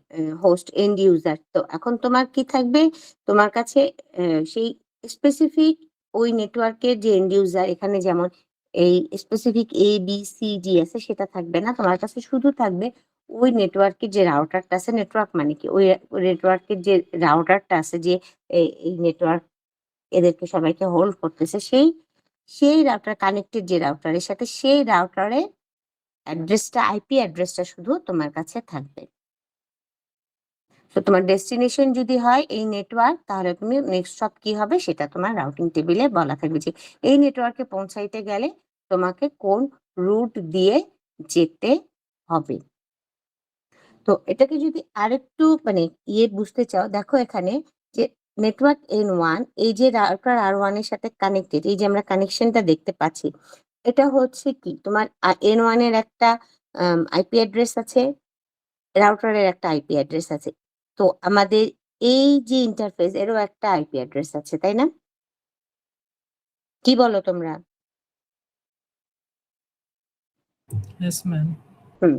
হোস্ট এন্ড ইউজার। তো এখন তোমার কি থাকবে, তোমার কাছে সেই স্পেসিফিক ওই নেটওয়ার্কের যে এন্ড ইউজার, এখানে যেমন এই স্পেসিফিক ABCD আছে সেটা থাকবে না, তোমার কাছে শুধু থাকবে ওই নেটওয়ার্কের যে রাউটারটা আছে। নেটওয়ার্ক মানে কি, ওই নেটওয়ার্কের যে রাউটারটা আছে, যে এই নেটওয়ার্ক এদেরকে সবাইকে হোল্ড করতেছে, সেই রাউটার কানেক্টেড যে রাউটারের সাথে, সেই রাউটারের অ্যাড্রেসটা আইপি অ্যাড্রেসটা শুধু তোমার কাছে থাকবে। তো তোমার ডেস্টিনেশন যদি হয় এই নেটওয়ার্ক, তাহলে তুমি নেক্সট স্টপ কি হবে সেটা তোমার রাউটিং টেবিলে বলা থাকবে যে এই নেটওয়ার্কে পৌঁছাইতে গেলে তোমাকে কোন রুট দিয়ে যেতে হবে। তো এটাকে যদি আরেকটু মানে বুঝতে চাও, দেখো এখানে যে নেটওয়ার্ক N1 এই যে রাউটার R1 এর সাথে কানেক্টেড, এই যে আমরা কানেকশনটা দেখতে পাচ্ছি, এটা হচ্ছে কি তোমার N1 এর একটা আইপি অ্যাড্রেস আছে, রাউটারের একটা আইপি অ্যাড্রেস আছে। তো আমাদের এই যে ইন্টারফেস এরও একটা আইপি অ্যাড্রেস আছে, তাই না? কি বলো তোমরা? Yes, ma'am. হুম।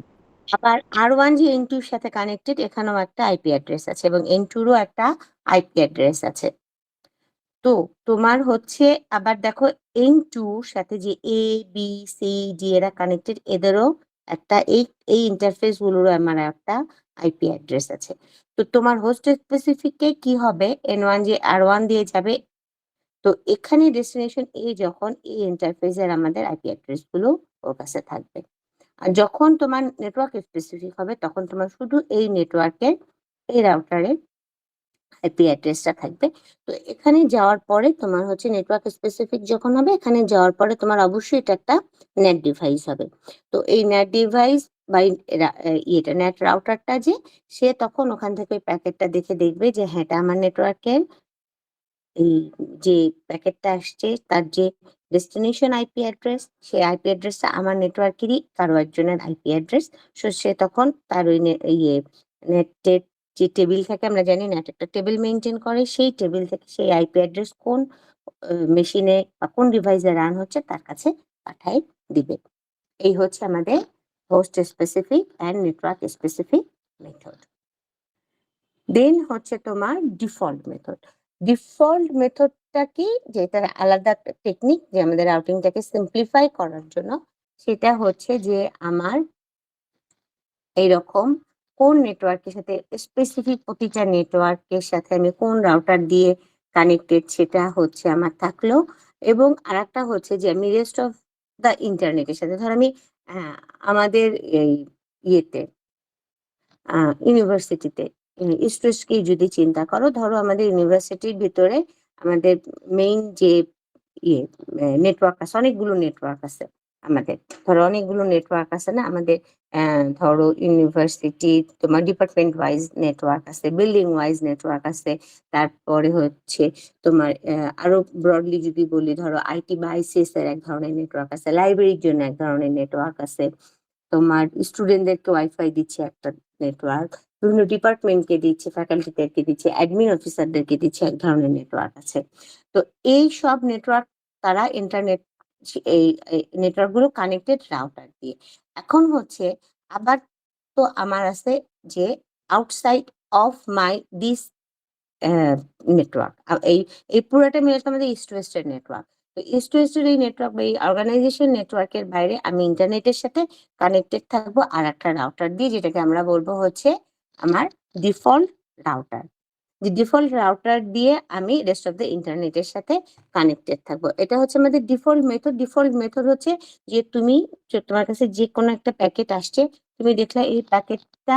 আবার R1 যে N2 এর সাথে কানেক্টেড, এখানেও একটা আইপি অ্যাড্রেস আছে এবং N2 এরও একটা আইপি অ্যাড্রেস আছে। তো তোমার হচ্ছে আবার দেখো N2 সাথে যে ABCD এরা কানেক্টেড, এদেরও একটা এই ইন্টারফেস গুলোরও আমার একটা আইপি অ্যাড্রেস আছে। তো তোমার হোস্ট স্পেসিফিকে কি হবে, N1 যে R1 দিয়ে যাবে, তো এখানে ডেস্টিনেশন যখন এই ইন্টারফেসের আমাদের আইপি অ্যাড্রেস গুলো ওর কাছে থাকবে। আর যখন তোমার নেটওয়ার্ক স্পেসিফিক হবে, তখন তোমার শুধু এই নেটওয়ার্কের এই রাউটারের আইপি অ্যাড্রেসটা থাকবে। তো এখানে যাওয়ার পরে তোমার হচ্ছে নেটওয়ার্ক স্পেসিফিক যখন হবে, এখানে যাওয়ার পরে তোমার অবশ্যই এটা একটা নেট ডিভাইস হবে। তো এই নেট ডিভাইস বা নেট রাউটারটা যে সে তখন ওখান থেকে ওই প্যাকেটটা দেখে দেখবে যে হ্যাঁ, এটা আমার নেটওয়ার্কের এই যে প্যাকেটটা আসছে তার যে ডেস্টিনেশন আইপি অ্যাড্রেস, সেই আইপি অ্যাড্রেসটা আমার নেটওয়ার্কেরই কারো একজনের আইপি অ্যাড্রেস। সে তখন তার ওই নেটের যে টেবিল থাকে, আমরা জানি নেট একটা টেবিল মেনটেন করে, সেই টেবিল থেকে সেই আইপি অ্যাড্রেস কোন মেশিনে বা কোন ডিভাইসে রান হচ্ছে তার কাছে পাঠায় দিবে। এই হচ্ছে আমাদের host specific and network specific method. Then হচ্ছে তোমার ডিফল্ট মেথড। ডিফল্ট মেথডটা কি, যেটা আলাদা একটা টেকনিক যে আমাদের রাউটিংটাকে সিম্পলিফাই করার জন্য। সেটা হচ্ছে যে আমার এইরকম কোন নেটওয়ার্কের সাথে স্পেসিফিক, প্রতিটা নেটওয়ার্কের সাথে আমি কোন রাউটার দিয়ে কানেক্টেড সেটা হচ্ছে আমার থাকলো, এবং আরেকটা হচ্ছে যে আমি রেস্ট অফ দ্য ইন্টারনেটের সাথে, ধর আমি আমাদের এই ইয়েতে ইউনিভার্সিটিতে স্ট্রেসকেই যদি চিন্তা করো, ধরো আমাদের ইউনিভার্সিটির ভিতরে আমাদের মেইন যে নেটওয়ার্ক আছে, অনেকগুলো নেটওয়ার্ক আছে। আমাদের ধরো অনেকগুলো নেটওয়ার্ক আছে না আমাদের, ধরো ইউনিভার্সিটি তোমার ডিপার্টমেন্ট ওয়াইজ নেটওয়ার্ক আছে, বিল্ডিং ওয়াইজ নেটওয়ার্ক আছে, তারপরে হচ্ছে তোমার আরো ব্রডলি যদি বলি ধরো আইটি বা আইসিএস এর এক ধরনের নেটওয়ার্ক আছে, লাইব্রেরির জন্য এক ধরনের নেটওয়ার্ক আছে, তোমার স্টুডেন্টদেরকে ওয়াইফাই দিচ্ছে একটা নেটওয়ার্ক, বিভিন্ন ডিপার্টমেন্টকে দিচ্ছে, ফ্যাকাল্টিদেরকে দিচ্ছে, অ্যাডমিন অফিসারদেরকে দিচ্ছে এক ধরনের নেটওয়ার্ক আছে। তো এই সব নেটওয়ার্ক তারা ইন্টারনেট, এই নেটওয়ার্ক গুলো কানেক্টেড রাউটার দিয়ে। এখন হচ্ছে আবার তো আমার আছে যে outside of my this network, এই পুরোটা মিলে তো আমাদের ইস্ট ওয়েস্টের নেটওয়ার্ক। তো ইস্ট ওয়েস্টের এই নেটওয়ার্ক বা এই অর্গানাইজেশন নেটওয়ার্কের বাইরে আমি ইন্টারনেটের সাথে কানেক্টেড থাকবো আর একটা রাউটার দিয়ে, যেটাকে আমরা বলবো হচ্ছে আমার ডিফল্ট রাউটার। যে ডিফল্ট রাউটার দিয়ে আমি রেস্ট অফ দ্য ইন্টারনেটের সাথে কানেক্টেড থাকবো। এটা হচ্ছে আমাদের ডিফল্ট মেথড। ডিফল্ট মেথড হচ্ছে যে তুমি, তোমার কাছে যে কোনো একটা প্যাকেট আসছে, তুমি দেখলে এই প্যাকেটটা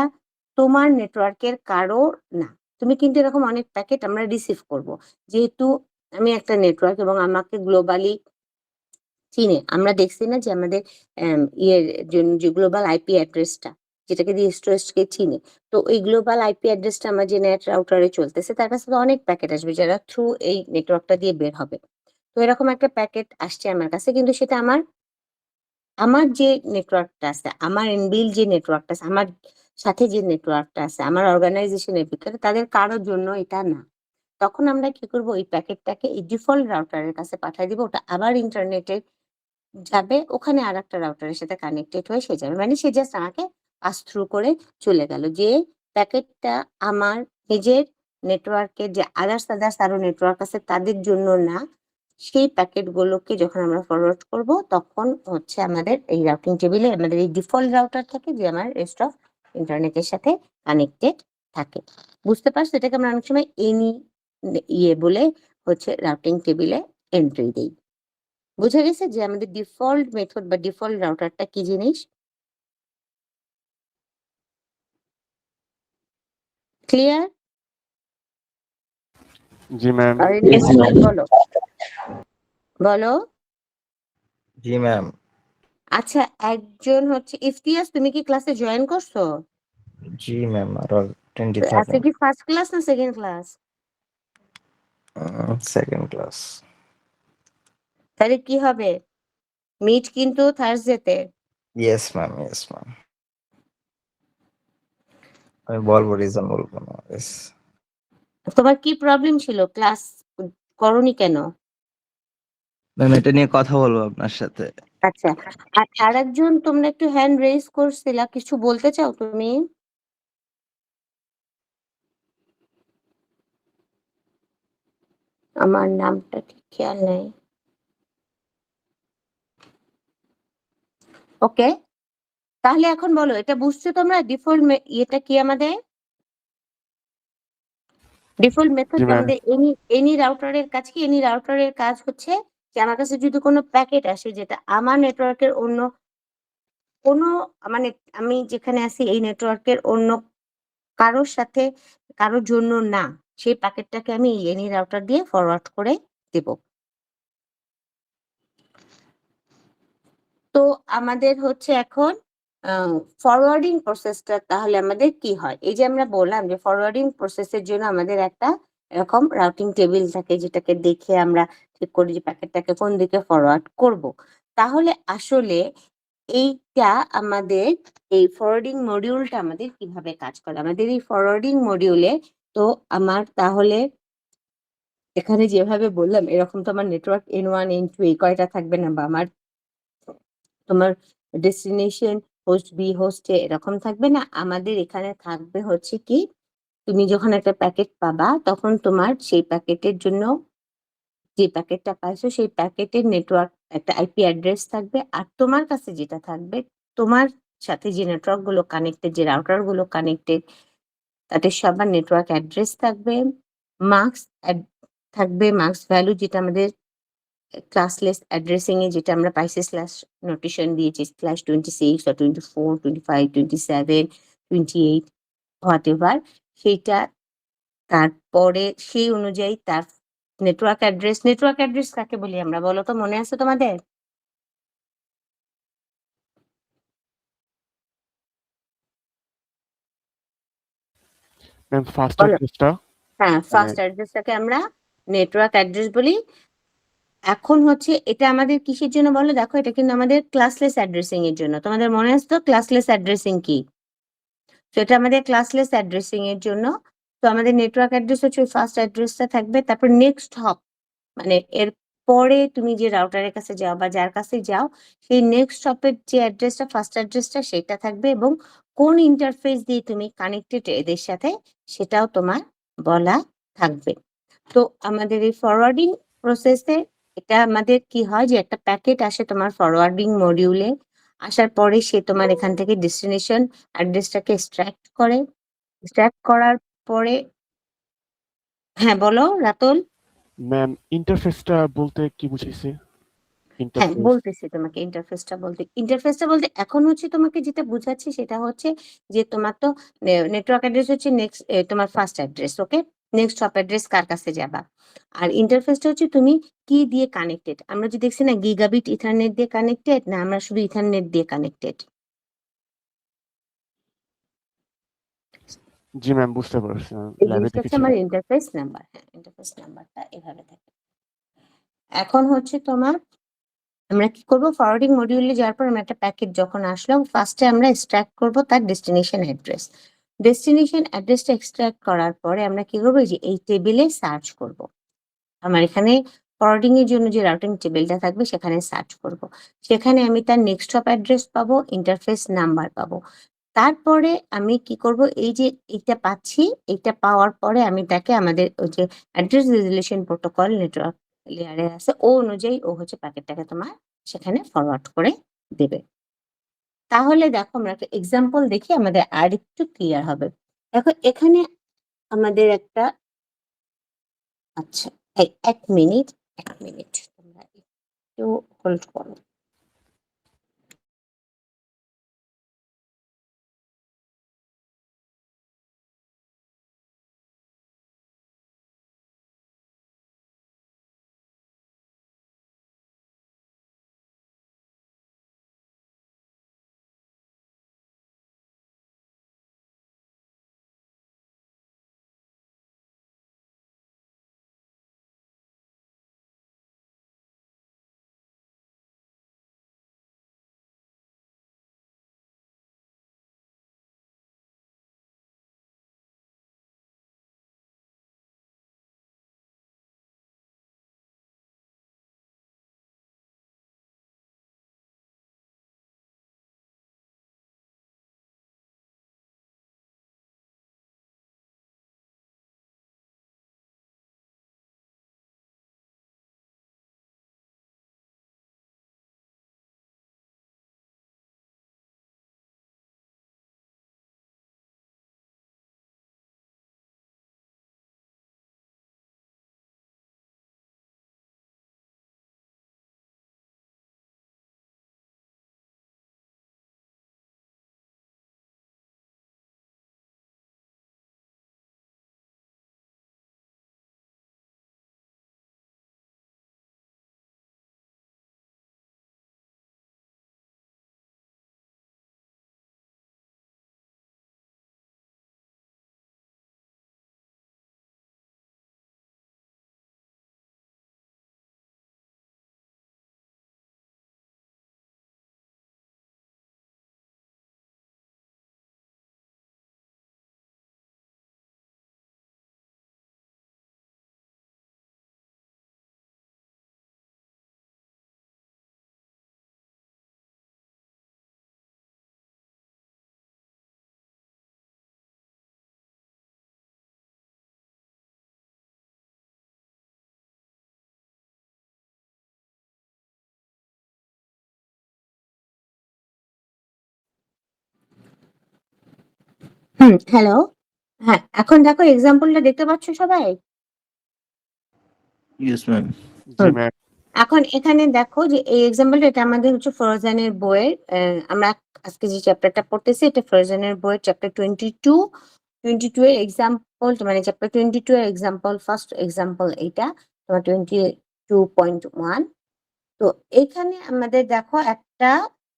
তোমার নেটওয়ার্কের কারো না, তুমি কিন্তু এরকম অনেক প্যাকেট আমরা রিসিভ করব, যেহেতু আমি একটা নেটওয়ার্ক এবং আমাকে গ্লোবালি চিনে। আমরা দেখছি না যে আমাদের ইয়ের জন্য যে গ্লোবাল আইপি অ্যাড্রেসটা, যেটাকে দিয়ে ইস্ট ওয়েস্টকে চিনে। তো ওই গ্লোবাল আইপি অ্যাড্রেসটা আমার যে নেট রাউটারে চলতেছে তার কাছে তো অনেক প্যাকেট আসবে যারা থ্রু এই নেটওয়ার্কটা দিয়ে বের হবে। তো এরকম একটা প্যাকেট আসছে আমার কাছে, কিন্তু সেটা আমার আমার যে নেটওয়ার্কটা আছে, আমার ইনবিল যে নেটওয়ার্কটা আছে, আমার সাথে যে নেটওয়ার্কটা আছে, আমার অর্গানাইজেশনের ভিতরে তাদের কারোর জন্য এটা না। তখন আমরা কি করব, ওই প্যাকেটটাকে এই ডিফল্ট রাউটারের কাছে পাঠিয়ে দিব, ওটা আবার ইন্টারনেটে যাবে, ওখানে আরেকটা রাউটারের সাথে কানেক্টেড হয়ে সে যাবে। মানে সে জাস্ট আমাকে পাস থ্রু করে চলে গেল। যে প্যাকেটটা আমার নিজের নেটওয়ার্কের যে আদার্স আরো নেটওয়ার্ক আছে তাদের জন্য না, সেই প্যাকেট গুলোকে যখন আমরা ফরওয়ার্ড করব তখন হচ্ছে আমাদের এই রাউটিং টেবিলে আমাদের এই ডিফল্ট রাউটার থাকে যে আমার রেস্ট অফ ইন্টারনেটের সাথে কানেক্টেড থাকে। বুঝতে পারছো? এটাকে আমরা অনেক সময় এনি ইয়ে বলে হচ্ছে রাউটিং টেবিলে এন্ট্রি দিই। বুঝা গেছে যে আমাদের ডিফল্ট মেথড বা ডিফল্ট রাউটারটা কি জিনিস? ক্লিয়ার? জি ম্যাম। আর Yes, ma'am. বলো বলো। জি ম্যাম। আচ্ছা, একজন হচ্ছে ইফতিয়াস, তুমি কি ক্লাসে জয়েন করছো? জি ম্যাম, আরো 20 আজকে থাকেন। কি ফার্স্ট ক্লাস না সেকেন্ড ক্লাস? Second class. তাহলে কি হবে, মিট কিন্তু থার্সডেতে। Yes ma'am, yes ma'am. আমি বলবো, রিজন বলবো না। ইয়েস তোমার কি প্রবলেম ছিল, ক্লাস করনি কেন? ম্যাম, এটা নিয়ে কথা বলবো আপনার সাথে। আচ্ছা, আর আরেকজন তোমরা একটু হ্যান্ড রেজ করছিলা, কিছু বলতে চাও তুমি? আমার নামটা ঠিক খেয়াল নেই। ওকে, তাহলে এখন বলো, এটা বুঝছো তোমরা ডিফল্ট ইয়েটা কি আমাদের? ডিফল্ট মেথড জি ম্যাম। আমাদের এনি রাউটারের কাজ কি? এনি রাউটারের কাজ হচ্ছে যে আমার কাছে যদি কোনো প্যাকেট আসে যেটা আমার নেটওয়ার্কের অন্য কোনো, মানে আমি যেখানে আছি এই নেটওয়ার্কের অন্য কারোর সাথে, কারোর জন্য না, সেই প্যাকেটটাকে আমি এনি রাউটার দিয়ে ফরওয়ার্ড করে দেব। তো আমাদের হচ্ছে এখন ফরওয়ার্ডিং প্রসেসটা তাহলে আমাদের কি হয়? এই যে আমরা বললাম যে ফরওয়ার্ডিং প্রসেসের জন্য আমাদের একটা এরকম রাউটিং টেবিল থাকে, যেটাকে দেখে আমরা ঠিক করি যে প্যাকেটটাকে কোন দিকে ফরওয়ার্ড করব। তাহলে আসলে এইটা আমাদের, এই ফরওয়ার্ডিং মডিউলটা আমাদের কিভাবে কাজ করে? আমাদের এই ফরওয়ার্ডিং মডিউলে তো আমার তাহলে এখানে যেভাবে বললাম এরকম তো আমার নেটওয়ার্ক N1 N2 এই কয়টা থাকবে না, বা আমার তোমার ডেস্টিনেশন হোস্ট বি হোস্টে এরকম থাকবে না। আমাদের এখানে থাকবে হচ্ছে কি, তুমি যখন একটা প্যাকেট পাবা তখন তোমার সেই প্যাকেটের জন্য, যে প্যাকেটটা পাইছো সেই প্যাকেটের নেটওয়ার্ক একটা আইপি অ্যাড্রেস থাকবে, আর তোমার কাছে যেটা থাকবে, তোমার সাথে যে নেটওয়ার্ক গুলো কানেক্টেড, যে রাউটার গুলো কানেক্টেড, তাদের সবার নেটওয়ার্ক অ্যাড্রেস থাকবে, মার্কস থাকবে, মার্কস ভ্যালু যেটা আমাদের ক্লাসলেস অ্যাড্রেসিং এ যেটা আমরা পাইছি স্ল্যাশ নোটেশন দিয়েছি, স্ল্যাশ 26 or 24, 25, 27, 28 হোয়াট এভার, সেইটা। তারপরে সেই অনুযায়ী তার নেটওয়ার্ক অ্যাড্রেস কাকে বলি আমরা বলো তো, মনে আছে তোমাদের? ম্যাম ফার্স্ট বলো। অ্যাড্রেসটা হ্যাঁ, মানে ফার্স্ট অ্যাড্রেসটাকে আমরা নেটওয়ার্ক অ্যাড্রেস বলি। এখন হচ্ছে এটা আমাদের কিসের জন্য বলো? দেখো এটা কিন্তু আমাদের ক্লাসলেস অ্যাড্রেসিং এর জন্য। তোমাদের মনে আছে তো ক্লাসলেস অ্যাড্রেসিং কি? তো এটা আমাদের ক্লাসলেস অ্যাড্রেসিং এর জন্য। তো আমাদের নেটওয়ার্ক অ্যাড্রেস হচ্ছে ফার্স্ট অ্যাড্রেসটা থাকবে, তারপর নেক্সট হপ মানে এর পরে তুমি যে রাউটারের কাছে যাও বা যার কাছে যাও সেই নেক্সট হপের যে অ্যাড্রেসটা ফার্স্ট অ্যাড্রেসটা সেটা থাকবে, এবং কোন ইন্টারফেস দিয়ে তুমি কানেক্টেড এদের সাথে সেটাও তোমার বলা থাকবে। তো আমাদের এই ফরওয়ার্ডিং প্রসেসে এটা আমাদের কি হয় যে একটা প্যাকেট আসে তোমার ফরওয়ার্ডিং মডিউলে, আসার পরে সে তোমার এখান থেকে ডেস্টিনেশন অ্যাড্রেসটাকে এক্সট্রাক্ট করে। এক্সট্রাক্ট করার পরে হ্যাঁ বলো রাতুল। ম্যাম ইন্টারফেসটা বলতে কি বুঝাইছে? হ্যাঁ ইন্টারফেস বলতেছি তোমাকে ইন্টারফেসটা বলতে এখন হচ্ছে তোমাকে যেটা বুঝাচ্ছি সেটা হচ্ছে যে তোমার তো নেটওয়ার্ক অ্যাড্রেস হচ্ছে নেক্সট তোমার ফার্স্ট অ্যাড্রেস, ওকে? নেক্সট হপ অ্যাড্রেস কার কাছে যাবা, আর ইন্টারফেসটা হচ্ছে তুমি কি দিয়ে কানেক্টেড। আমরা যে দেখছি না গিগাবিট ইথারনেট দিয়ে কানেক্টেড, না আমরা শুধু ইথারনেট দিয়ে কানেক্টেড। জি ম্যাম বুঝতে পারছি, এই ল্যাবে জিনিসটা হচ্ছে দেখেছিলাম। আমার ইন্টারফেস নাম্বার। হ্যাঁ ইন্টারফেস নাম্বারটা এভাবে থাকে। এখন হচ্ছে তোমার আমরা কি করব, ফরওয়ার্ডিং মডিউলে যাওয়ার পর আমরা একটা প্যাকেট যখন আসলো ফার্স্টে আমরা এক্সট্রাক্ট করব তার ডেস্টিনেশন অ্যাড্রেস। ডেস্টিনেশন অ্যাড্রেসটা এক্সট্রাক্ট করার পরে আমরা কি করবো, এই যে এই টেবিলে সার্চ করব। আমার এখানে ফরওয়ার্ডিং এর জন্য যে রাউটিং টেবিলটা থাকবে সেখানে সার্চ করব। সেখানে আমি তার নেক্সট হপ অ্যাড্রেস পাবো, ইন্টারফেস নাম্বার পাবো। তারপরে আমি কি করব, এই যে এইটা পাচ্ছি, এইটা পাওয়ার পরে আমি তাকে আমাদের ওই যে অ্যাড্রেস রেজলিউশন প্রোটোকল নেটওয়ার্ক লেয়ারে আছে ও অনুযায়ী ও হচ্ছে প্যাকেটটাকে তোমার সেখানে ফরওয়ার্ড করে দেবে। তাহলে দেখো আমরা একটা এক্সাম্পল দেখি আমাদের আর একটু ক্লিয়ার হবে। দেখো এখানে আমাদের একটা আচ্ছা এই এক মিনিট তোমরা একটু হোল্ড করো। হ্যালো। হ্যাঁ এখন দেখো এক্সাম্পলটা দেখতে পাচ্ছ সবাই? Yes ma'am. জি হুম। ম্যাম। এখন এখানে দেখো যে এই এক্সাম্পলটা এটা আমাদের হচ্ছে ফ্রোজেনের বইয়ের আমরা আজকে যে চ্যাপ্টারটা পড়তেছি এটা ফ্রোজেনের বইয়ের চ্যাপ্টার 22 এর এক্সাম্পল, মানে চ্যাপ্টার 22 এর এক্সাম্পল ফার্স্ট এক্সাম্পল এইটা তোমার 22.1। তো এখানে আমাদের দেখো একটা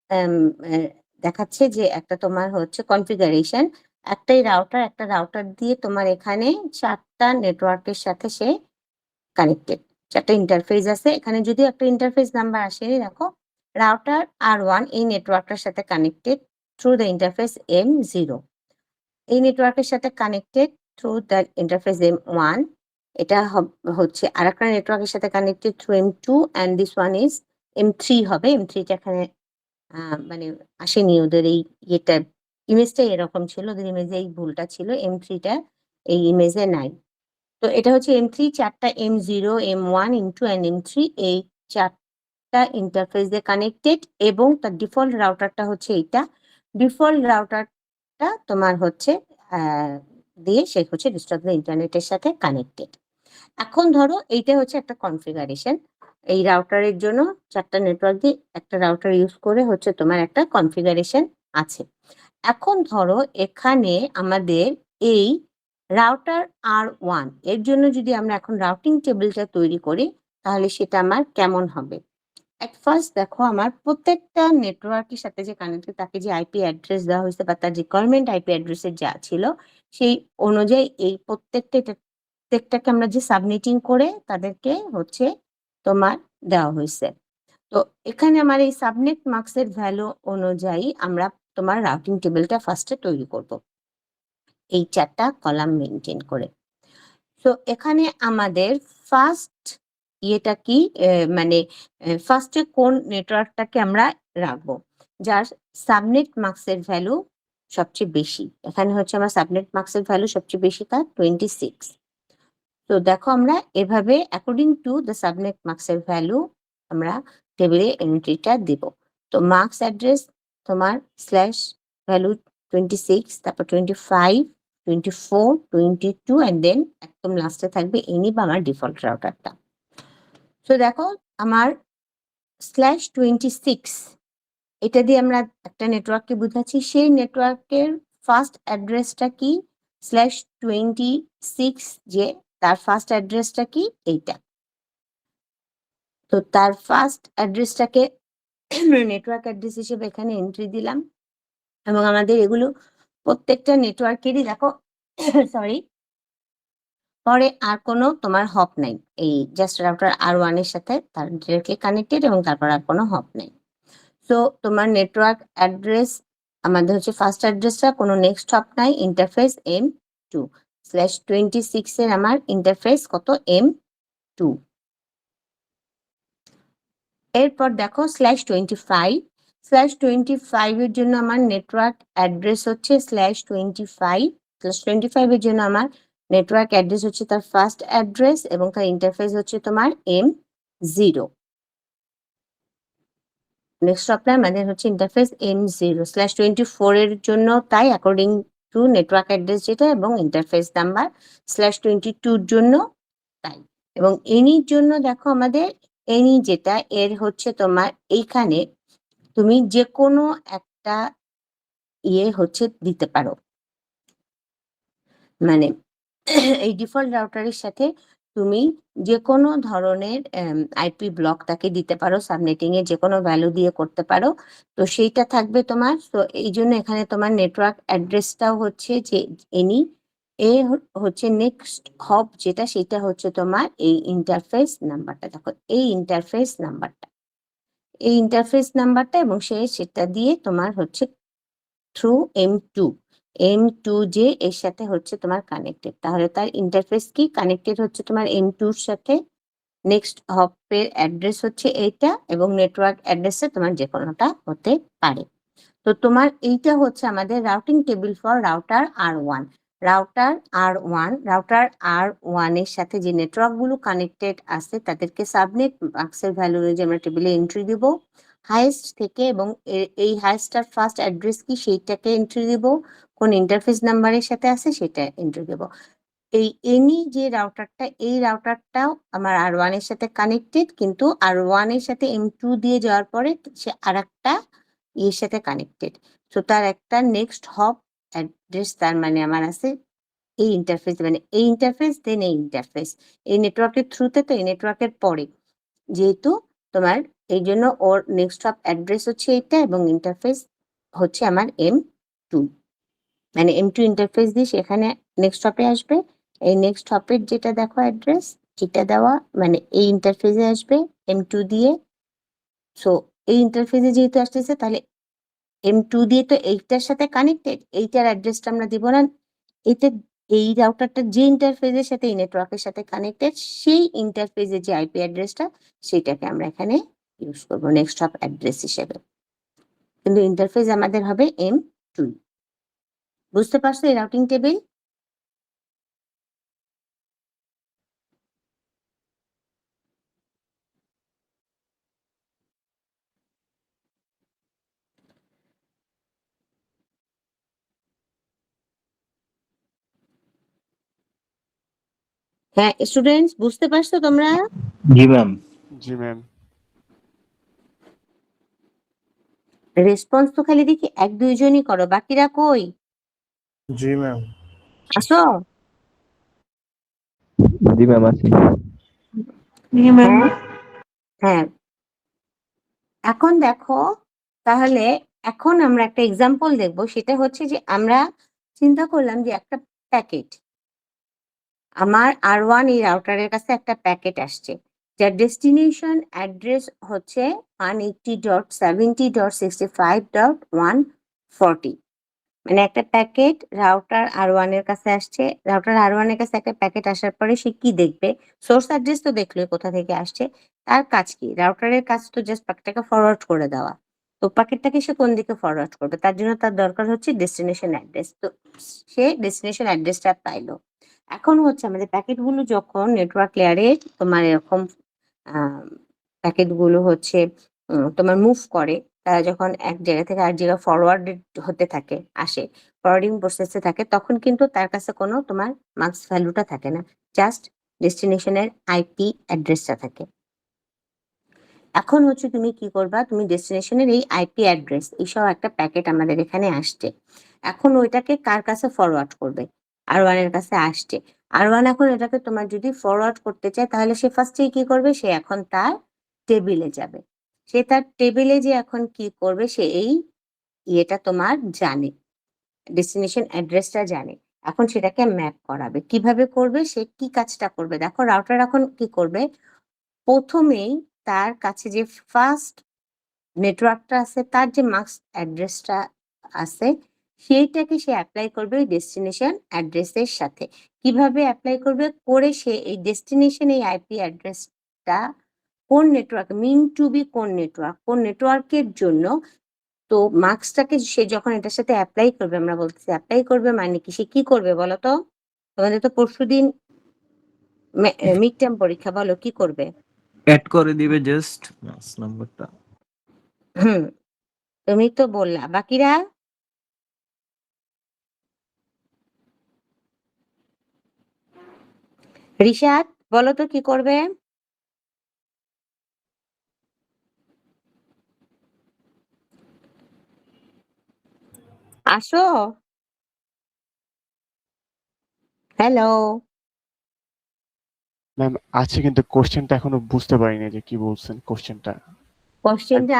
আম, আহ, দেখাচ্ছে যে একটা তোমার হচ্ছে কনফিগারেশন একটাই রাউটার, একটা রাউটার দিয়ে তোমার এখানে 4টা নেটওয়ার্কের সাথে সে কানেক্টেড। 4টা ইন্টারফেস আছে। এখানে যদিও একটা ইন্টারফেস নাম্বার আসেনি, দেখো রাউটার R1 এই নেটওয়ার্কটার সাথে connected through the interface M0। এই নেটওয়ার্কের সাথে connected through the interface M1। এটা হচ্ছে আরেকটা নেটওয়ার্কের সাথে connected through M2 and this one is M3 হবে। M3 টা এখানে মানে আসেনি, ওদের এই ইয়েটা ইমেজটাই এরকম ছিল, ওদের ইমেজে এই ভুলটা ছিল, M3 টা এই ইমেজে নাই। তো এটা হচ্ছে M3, 4টা M0, M1, M2 and M3 এই 4টা ইন্টারফেস দিয়ে কানেক্টেড এবং তার ডিফল্ট রাউটারটা হচ্ছে এইটা। ডিফল্ট রাউটারটা তোমার হচ্ছে দিয়ে সে হচ্ছে রেস্ট অফ দ্য ইন্টারনেটের সাথে কানেক্টেড। এখন ধরো এইটা হচ্ছে একটা কনফিগারেশন। এই রাউটারের জন্য 4টা নেটওয়ার্ক দিয়ে একটা রাউটার ইউজ করে হচ্ছে তোমার একটা কনফিগারেশন আছে। এখন ধরো এখানে আমাদের এই রাউটার R1 এর জন্য যদি আমরা এখন রাউটিং টেবিলটা তৈরি করি তাহলে সেটা আমার কেমন হবে? এট ফার্স্ট দেখো আমার প্রত্যেকটা নেটওয়ার্কের সাথে যে কানেক্টেড তাকে যে আইপি অ্যাড্রেস দেওয়া হয়েছে বা তার রিকোয়ারমেন্ট আইপি অ্যাড্রেসের যা ছিল সেই অনুযায়ী এই প্রত্যেকটাকে আমরা যে সাবনেটিং করে তাদেরকে হচ্ছে তোমার দেওয়া হয়েছে। তো এখানে আমার এই সাবনেট মার্কসের ভ্যালু অনুযায়ী আমরা তোমার রাউটিং টেবিলটা ফার্স্টে তৈরি করব এই 4টা কলাম মেনটেন করে। তো এখানে আমাদের ফার্স্ট ইয়েটা কি মানে ফার্স্টে কোন নেটওয়ার্কটাকে আমরা রাখবো যার সাবনেট মার্কসের ভ্যালু সবচেয়ে বেশি। এখানে হচ্ছে আমার সাবনেট মার্কসের ভ্যালু সবচেয়ে বেশি তার 26। তো দেখো আমরা এভাবে অ্যাকর্ডিং টু দ্য সাবনেট মার্কসের ভ্যালু আমরা টেবিলে এন্ট্রিটা দিব। তো মার্কস অ্যাড্রেস তোমার স্ল্যাশ ভ্যালু 26, তারপর 25, 24, 22 অ্যান্ড দেন একদম লাস্টে থাকবে এনি বা আমার ডিফল্ট রাউটারটা। তো দেখো আমার স্ল্যাশ 26 এটা দিয়ে আমরা একটা নেটওয়ার্ককে বুঝাচ্ছি, সেই নেটওয়ার্কের ফার্স্ট অ্যাড্রেসটা কি স্ল্যাশ 26, যে তার ফার্স্ট অ্যাড্রেসটা কি এইটা। তো তার ফার্স্ট অ্যাড্রেসটাকে নেটওয়ার্ক অ্যাড্রেস হিসেবে এখানে এন্ট্রি দিলাম এবং আমাদের এগুলো প্রত্যেকটা নেটওয়ার্কেরই দেখো সরি পরে আর কোনো তোমার হপ নাই, এই জাস্ট রাউটার R1 এর সাথে তার ডিরেক্টলি কানেক্টেড এবং তারপর আর কোনো হপ নাই। সো তোমার নেটওয়ার্ক অ্যাড্রেস আমাদের হচ্ছে ফার্স্ট অ্যাড্রেসটা কোনো নেক্সট হপ নাই, ইন্টারফেস M2 স্ল্যাশ 26 এর আমার ইন্টারফেস কত M2। এরপর দেখো স্ল্যাশ 25 এর জন্য আমার নেটওয়ার্ক অ্যাড্রেস হচ্ছে স্ল্যাশ 25 এর জন্য আমার নেটওয়ার্ক অ্যাড্রেস হচ্ছে তার ফার্স্ট অ্যাড্রেস এবং তার ইন্টারফেস হচ্ছে তোমার M0। নেক্সট হপটা আমাদের হচ্ছে ইন্টারফেস M0 স্ল্যাশ 24 এর জন্য তাই অ্যাকর্ডিং টু নেটওয়ার্ক অ্যাড্রেস যেটা এবং ইন্টারফেস নাম্বার স্ল্যাশ 22 এর জন্য তাই। এবং এনির জন্য দেখো আমাদের এনি যেটা এর হচ্ছে তোমার এইখানে তুমি যে কোনো একটা ইয়ে হচ্ছে দিতে পারো, মানে এই ডিফল্ট রাউটারের সাথে তুমি যে কোনো ধরনের আইপি ব্লক তাকে দিতে পারো, সাবনেটিং এ যে কোনো ভ্যালু দিয়ে করতে পারো। তো সেইটা থাকবে তোমার। তো এই জন্য এখানে তোমার নেটওয়ার্ক অ্যাড্রেসটাও হচ্ছে যে এনি এ হচ্ছে নেক্সট হব যেটা সেটা হচ্ছে তোমার এই ইন্টারফেস নাম্বারটা, দেখো এই ইন্টারফেস নাম্বারটা এবং সেটা দিয়ে তোমার হচ্ছে থ্রু M2 যে এর সাথে হচ্ছে তোমার কানেক্টেড, তাহলে তার ইন্টারফেস কি কানেক্টেড হচ্ছে তোমার M2 এর সাথে। নেক্সট হপের অ্যাড্রেস হচ্ছে এইটা এবং নেটওয়ার্ক অ্যাড্রেসে তোমার যে কোনোটা হতে পারে। তো তোমার এইটা হচ্ছে আমাদের routing table for router R1। Router R1 এর সাথে যে নেটওয়ার্ক গুলো কানেক্টেড আছে তাদেরকে সাবনেট মার্কসের ভ্যালু অনুযায়ী আমরা টেবিলে এন্ট্রি দিব হাইয়েস্ট থেকে এবং এই হাইয়েস্টটার ফার্স্ট অ্যাড্রেস কি সেইটাকে এন্ট্রি দিব, কোন ইন্টারফেস নাম্বারের সাথে আছে সেটা এন্ট্রি দেব। এই এনি যে রাউটারটা এই রাউটারটাও আমার R1 এর সাথে কানেক্টেড, কিন্তু R1 এর সাথে M2 দিয়ে যাওয়ার পরে সে আরেকটা এর সাথে কানেক্টেড। তো তার একটা নেক্সট হপ অ্যাড্রেস তার মানে আমার আছে এই ইন্টারফেস, মানে এই ইন্টারফেস দেন এই ইন্টারফেস এই নেটওয়ার্কের থ্রুতে, তো এই নেটওয়ার্কের পরে যেহেতু তোমার এই জন্য ওর নেক্সট হপ অ্যাড্রেস হচ্ছে এইটা এবং ইন্টারফেস হচ্ছে আমার M2। মানে M2 ইন্টারফেস দিয়ে সেখানে নেক্সট হপে আসবে। এই নেক্সট হপের যেটা দেখো অ্যাড্রেস, এটা দেওয়া মানে এই ইন্টারফেসে আসবে M2 দিয়ে। সো এই ইন্টারফেসে যেহেতু আসতেছে তাহলে M2 দিয়ে তো এইটার সাথে কানেক্টেড, এইটার অ্যাড্রেসটা আমরা দিব না। এটা এই রাউটারটা যে ইন্টারফেসের সাথে এই নেটওয়ার্কের সাথে কানেক্টেড, সেই ইন্টারফেসের যে আইপি অ্যাড্রেসটা সেটাকে আমরা এখানে ইউজ করব নেক্সট হপ অ্যাড্রেস হিসেবে। কিন্তু ইন্টারফেস আমাদের হবে M2। বুঝতে পারছো এই রাউটিং টেবিল? হ্যাঁ স্টুডেন্টস, বুঝতে পারছো তোমরা? জি ম্যাম। জি ম্যাম। রেসপন্স তো খালি দেখি 1-2 জনই করো, বাকিরা কই? জি ম্যাম। আসো। জি ম্যাম আছি। হ্যাঁ হ্যাঁ, এখন দেখো তাহলে এখন আমরা একটা এক্সাম্পল দেখব। সেটা হচ্ছে যে আমরা চিন্তা করলাম যে একটা প্যাকেট আমার R1 এই রাউটারের কাছে একটা প্যাকেট আসছে, যার ডেস্টিনেশন অ্যাড্রেস হচ্ছে 180.70.65.140। মানে একটা প্যাকেট রাউটার R1 এর কাছে আসছে। রাউটার R1 এর কাছে একটা প্যাকেট আসার পরে সে কি দেখবে? সোর্স অ্যাড্রেস তো দেখলোই কোথা থেকে আসছে। তার কাজ কি? রাউটারের কাজ তো জাস্ট প্যাকেটটাকে ফরওয়ার্ড করে দেওয়া। তো প্যাকেটটাকে সে কোন দিকে ফরওয়ার্ড করবে? তার জন্য তার দরকার হচ্ছে ডেস্টিনেশন অ্যাড্রেস। তো সে ডেস্টিনেশন অ্যাড্রেসটা পাইলো। এখন হচ্ছে আমাদের প্যাকেটগুলো যখন নেটওয়ার্ক লেয়ারে তোমার এরকম প্যাকেটগুলো হচ্ছে তোমার মুভ করে, তারা যখন এক জায়গা থেকে আরেক জায়গায় ফরওয়ার্ডেড হতে থাকে, আসে, ফরওয়ার্ডিং প্রসেসে থাকে, তখন কিন্তু তার কাছে কোনো তোমার মার্কস ভ্যালুটা থাকে না, জাস্ট ডেস্টিনেশনের আইপি অ্যাড্রেসটা থাকে। এখন হচ্ছে তুমি কি করবা? তুমি ডেস্টিনেশনের এই আইপি অ্যাড্রেস এইসব একটা প্যাকেট আমাদের এখানে আসছে, এখন ওইটাকে কার কাছে ফরওয়ার্ড করবে? R1 এর কাছে আসছে। R1 এখন এটাকে তোমার যদি ফরওয়ার্ড করতে চায় তাহলে সে ফার্স্টেই কি করবে? সে এখন তার টেবিলে যাবে। সে তার টেবিলে যে এখন কি করবে? সে এই ইয়েটা তোমার জানে, ডেস্টিনেশন অ্যাড্রেসটা জানে। এখন সেটাকে ম্যাপ করাবে। কিভাবে করবে? সে কি কাজটা করবে? দেখো রাউটার এখন কি করবে? প্রথমেই তার কাছে যে ফার্স্ট নেটওয়ার্কটা আছে, তার যে মাস্ক অ্যাড্রেসটা আছে, সেইটাকে সে অ্যাপ্লাই করবে ওই ডেস্টিনেশন অ্যাড্রেসের সাথে। কিভাবে অ্যাপ্লাই করবে? করে সে এই ডেস্টিনেশন এই আইপি অ্যাড্রেসটা কোন নেটওয়ার্ক, মিন টু বি কোন নেটওয়ার্ক, কোন নেটওয়ার্কের জন্য, তো মার্কসটাকে সে যখন এটার সাথে অ্যাপ্লাই করবে, আমরা বলতেছি অ্যাপ্লাই করবে মানে কি? সে কি করবে বলো তো? তোমাদের তো পরশুদিন মিড টার্ম পরীক্ষা, বলো কি করবে? অ্যাড করে দিবে জাস্ট মাস নাম্বারটা। হুম, তুমি তো বললা, বাকিরা? রিশাদ বলো তো কি করবে? আসো। হ্যালো। ম্যাম আছে, কিন্তু কোশ্চেনটা এখনো বুঝতে পারিনি যে কি বলছেন কোশ্চেনটা। কোশ্চেনটা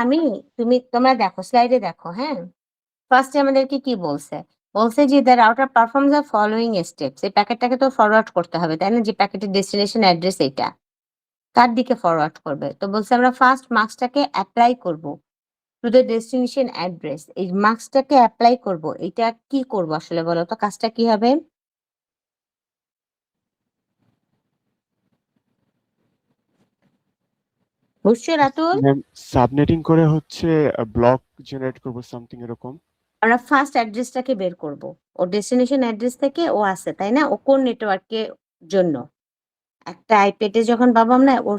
তোমরা দেখো, স্লাইডে দেখো। হ্যাঁ, ফার্স্টে আমাদেরকে কি বলছে? বলছে যে the router perform the following steps. এই প্যাকেটটাকে তো ফরওয়ার্ড করতে হবে, তাই না? যে প্যাকেটের ডেস্টিনেশন অ্যাড্রেস এইটা কার দিকে ফরওয়ার্ড করবে? তো বলছে আমরা ফার্স্ট মার্কসটাকে অ্যাপ্লাই করব টু দ্য ডেস্টিনেশন অ্যাড্রেস। এই মার্কসটাকে অ্যাপ্লাই করব, এটা কি করব আসলে বলো তো? কাজটা কি হবে? বুঝছো রাতুল? ম্যাম সাবনেটিং করে হচ্ছে ব্লক জেনারেট করব সামথিং এরকম। আমরা ফার্স্ট অ্যাড্রেসটাকে বের করব। ওর ডেস্টিনেশন অ্যাড্রেস থেকে ও আছে, তাই না? ও কোন নেটওয়ার্কের জন্য একটা আইপ্যাডে যখন পাবো আমরা ওর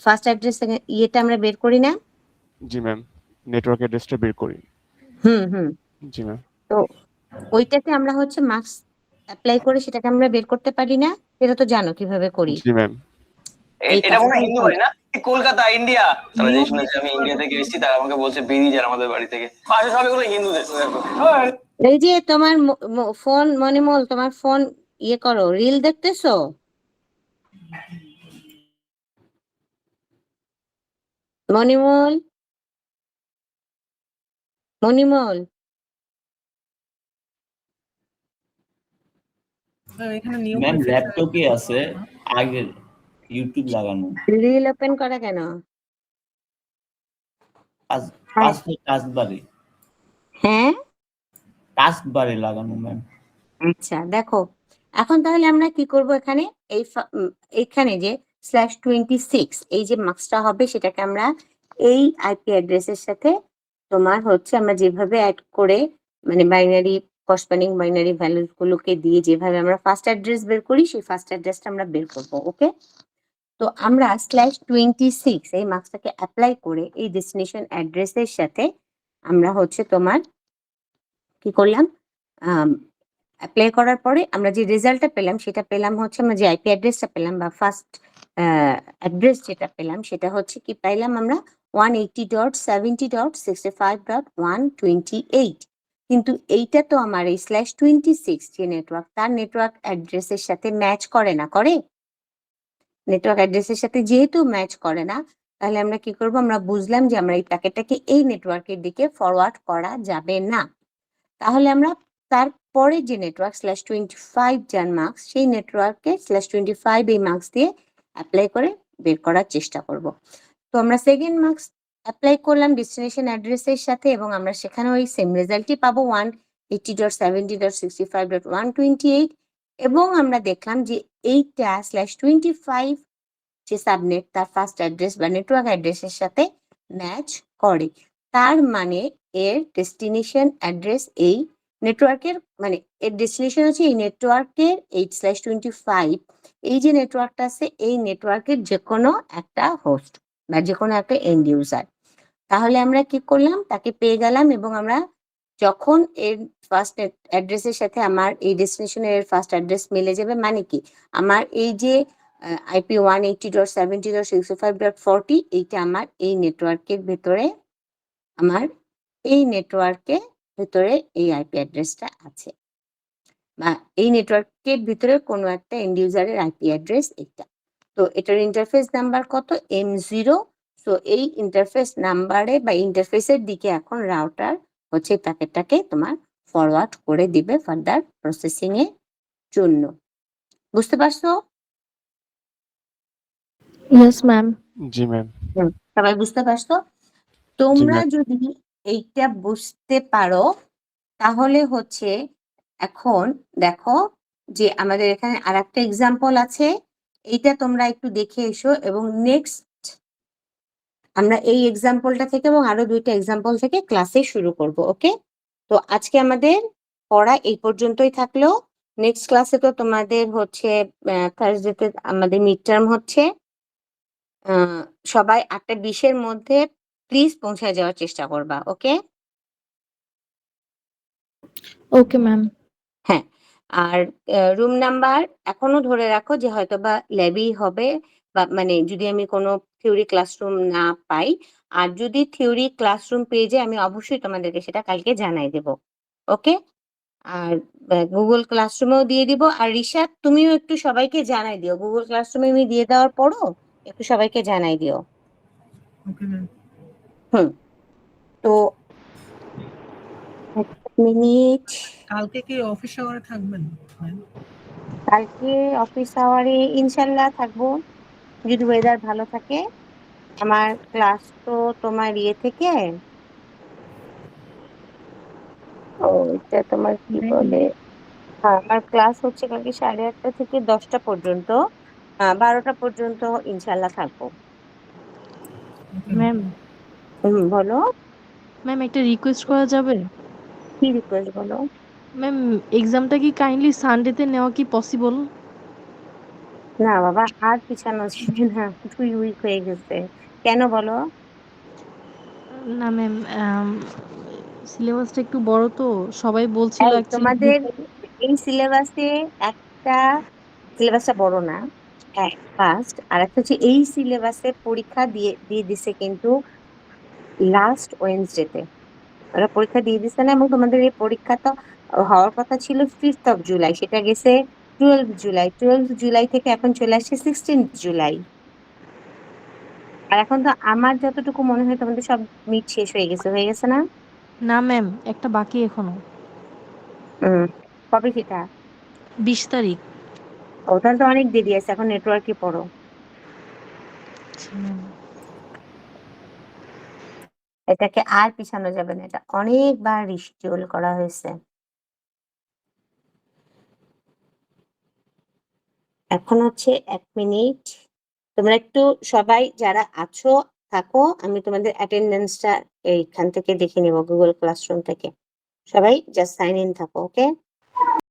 ফার্স্ট অ্যাড্রেস ইয়েটা আমরা বের করি না? জি ম্যাম, নেটওয়ার্ক অ্যাড্রেসটা বের করি। হুম হুম। জি ম্যাম। তো ওইটাকে আমরা হচ্ছে মার্কস অ্যাপ্লাই করে সেটাকে আমরা বের করতে পারি না? এটা তো জানো কিভাবে করি। জি ম্যাম। এই এটা মনে কাজটা হয় হিন্দু বাড়ি না? কলকাতা, ইন্ডিয়া। তারা যে শুনেছে আমি ইন্ডিয়া থেকে এসেছি, তারা আমাকে বলছে বেরিয়ে যান আমাদের বাড়ি থেকে। পাশে সব এগুলো হিন্দুদের। এই যে তোমার ফোন মনিমল, তোমার ফোন ইয়ে করো, রিল দেখতেছো? মনিমল, মনিমল এখানে নিউ ম্যাম প্রিফিক্স ল্যাপটপে আছে আগের ইউটিউব লাগানো রিল ওপেন করা কেন? হ্যাঁ টাস্ক বারে হ্যাঁ টাস্ক বারে লাগানো ম্যাম। আচ্ছা দেখো, এখন তাহলে আমরা কি করব এখানে এখানে যে /26 এই যে মার্কসটা হবে সেটাকে আমরা এই আইপি অ্যাড্রেসের সাথে তোমার হচ্ছে আমরা যেভাবে অ্যাড করে মানে বাইনারি করেসপন্ডিং বাইনারি ভ্যালুস গুলোকে দিয়ে যেভাবে আমরা ফার্স্ট অ্যাড্রেস বের করি সেই ফার্স্ট অ্যাড্রেসটা আমরা বের করব। ওকে, তো আমরা /26 এই মার্কসটাকে অ্যাপ্লাই করে এই ডেস্টিনেশন অ্যাড্রেসের সাথে আমরা হচ্ছে তোমার কি করলাম, অ্যাপ্লাই করার পরে আমরা যে রেজাল্টটা পেলাম সেটা পেলাম হচ্ছে আমরা যে আইপি অ্যাড্রেসটা পেলাম বা ফার্স্ট অ্যাড্রেস যেটা পেলাম সেটা হচ্ছে কি পাইলাম আমরা 180.70.65.128। কিন্তু এইটা তো আমার এই /26 যে নেটওয়ার্ক তার নেটওয়ার্ক অ্যাড্রেসের সাথে ম্যাচ করে না, করে নেটওয়ার্ক অ্যাড্রেসের সাথে যেহেতু ম্যাচ করে না, তাহলে আমরা কি করব, আমরা বুঝলাম যে আমরা এই প্যাকেটটাকে এই নেটওয়ার্কের দিকে ফরওয়ার্ড করা যাবে না। তাহলে আমরা তারপরে যে নেটওয়ার্ক /25 যার মার্কস সেই নেটওয়ার্কে /25 এই মার্কস দিয়ে অ্যাপ্লাই করে বের করার চেষ্টা করব। তো আমরা সেকেন্ড মার্কস অ্যাপ্লাই করলাম ডেস্টিনেশন অ্যাড্রেসের সাথে এবং আমরা সেখানে ওই সেম রেজাল্টই পাবো 180.70.65.128 এবং আমরা দেখলাম যে এইটা /25 যে সাবনেট তার ফার্স্ট অ্যাড্রেস বা নেটওয়ার্ক অ্যাড্রেসের সাথে ম্যাচ করে। তার মানে এর ডেস্টিনেশন অ্যাড্রেস এই নেটওয়ার্কের মানে এর ডেস্টিনেশন হচ্ছে এই নেটওয়ার্কের 8/25 এই যে নেটওয়ার্কটা আছে এই নেটওয়ার্কের যে কোনো একটা হোস্ট বা যে কোনো একটা এন্ড ইউজার। তাহলে আমরা কি করলাম, তাকে পেয়ে গেলাম এবং আমরা যখন এর ফার্স্ট অ্যাড্রেসের সাথে আমার এই ডেস্টিনেশনের ফার্স্ট অ্যাড্রেস মিলে যাবে, মানে কি আমার এই যে আইপি 180.70.65.40 এইটা আমার এই নেটওয়ার্কের ভেতরে আমার এই নেটওয়ার্কের ভেতরে এই আইপি অ্যাড্রেসটা আছে বা এই নেটওয়ার্কের ভিতরে কোনো একটা এন্ড ইউজারের আইপি অ্যাড্রেস এটা। তো এটার ইন্টারফেস নাম্বার কত, M0। তো এই ইন্টারফেস নাম্বারে বা ইন্টারফেসের দিকে এখন রাউটার হচ্ছে প্যাকেটটাকে তোমার ফরওয়ার্ড করে দিবে ফার্দার প্রসেসিং এর জন্য। বুঝতে পারছো? Yes ma'am. জি ম্যাম। সবাই বুঝতে পারছো? তোমরা যদি এইটা বুঝতে পারো তাহলে হচ্ছে এখন দেখো যে আমাদের এখানে আর একটা এক্সাম্পল আছে, এইটা তোমরা একটু দেখে এসো এবং নেক্সট আমরা এই এক্সাম্পলটা থেকে এবং আরো দুইটা এক্সাম্পল থেকে ক্লাসে শুরু করব। ওকে, তো আজকে আমাদের পড়া এই পর্যন্তই থাকলো। নেক্সট ক্লাসে তো তোমাদের হচ্ছে থার্সডেতে আমাদের মিড টার্ম হচ্ছে। সবাই 8:20 মধ্যে প্লিজ পৌঁছায় যাওয়ার চেষ্টা করবা। ওকে ওকে ম্যাম। হ্যাঁ, আর রুম নাম্বার এখনো ধরে রাখো যে হয়তো বা ল্যাবই হবে বা মানে যদি আমি কোনো থিওরি ক্লাসরুম না পাই, আর যদি থিওরি ক্লাসরুম পেয়ে যাই আমি অবশ্যই তোমাদেরকে সেটা কালকে জানাই দেব। ওকে, আর গুগল ক্লাসরুমেও দিয়ে দিব। আর রিশাদ তুমিও একটু সবাইকে জানাই দিও, গুগল ক্লাসরুমে আমি দিয়ে দেওয়ার পরও একটু সবাইকে জানাই দিও। Okay ma'am. তো এক মিনিট, কালকে কি অফিস আওয়ারে থাকবেন ম্যাম? কালকে অফিস আওয়ারে ইনশাল্লাহ থাকবো যদি ওয়েদার ভালো থাকে। আমার ক্লাস তো তোমার ইয়ে থেকে এটা তোমার কি বলে, হ্যাঁ আমার ক্লাস হচ্ছে কালকে 8:30 থেকে 10টা পর্যন্ত, 12টা পর্যন্ত ইনশাল্লাহ থাকবো। ম্যাম বলো ম্যাম একটা রিকোয়েস্ট করা যাবে? কি রিকোয়েস্ট বলো। ম্যাম এক্সামটা কি কাইন্ডলি সানডেতে নেওয়া কি পসিবল? না বাবা আর পিছানো যাবে না, 2 উইক হয়ে গেছে। কেন বলো? না ম্যাম সিলেবাসটা একটু বড় তো সবাই বলছিল এই অ্যাকচুয়ালি তোমাদের এই সিলেবাসে একটা সিলেবাসটা বড় না ফার্স্ট, আর একটা হচ্ছে এই সিলেবাসে পরীক্ষা দিয়ে দিয়ে দিছে কিন্তু লাস্ট ওয়েডনেসডেতে ওরা পরীক্ষা দিয়ে দিচ্ছে না, এবং তোমাদের এই পরীক্ষাটা হওয়ার কথা ছিল 5th of July, সেটা গেছে 12th July। 12th July থেকে এখন চলে আসছে 16th July। আর এখন তো আমার যতটুকু মনে হয় তোমাদের সব মিট শেষ হয়ে গেছে না? না ম্যাম একটা বাকি এখনো। কবে সেটা? 20 তারিখ। ওখানে তো অনেক দেরি আছে, এখন নেটওয়ার্কে পড়ো। আচ্ছা ম্যাম। এটাকে আর পিছানো যাবে না, এটা অনেকবার রিশিডিউল করা হয়েছে। এখন হচ্ছে 1 মিনিট, তোমরা একটু সবাই যারা আছো থাকো, আমি তোমাদের অ্যাটেন্ডেন্সটা এইখান থেকে দেখে নিব গুগল ক্লাসরুম থেকে। সবাই জাস্ট সাইন ইন থাকো, ওকে?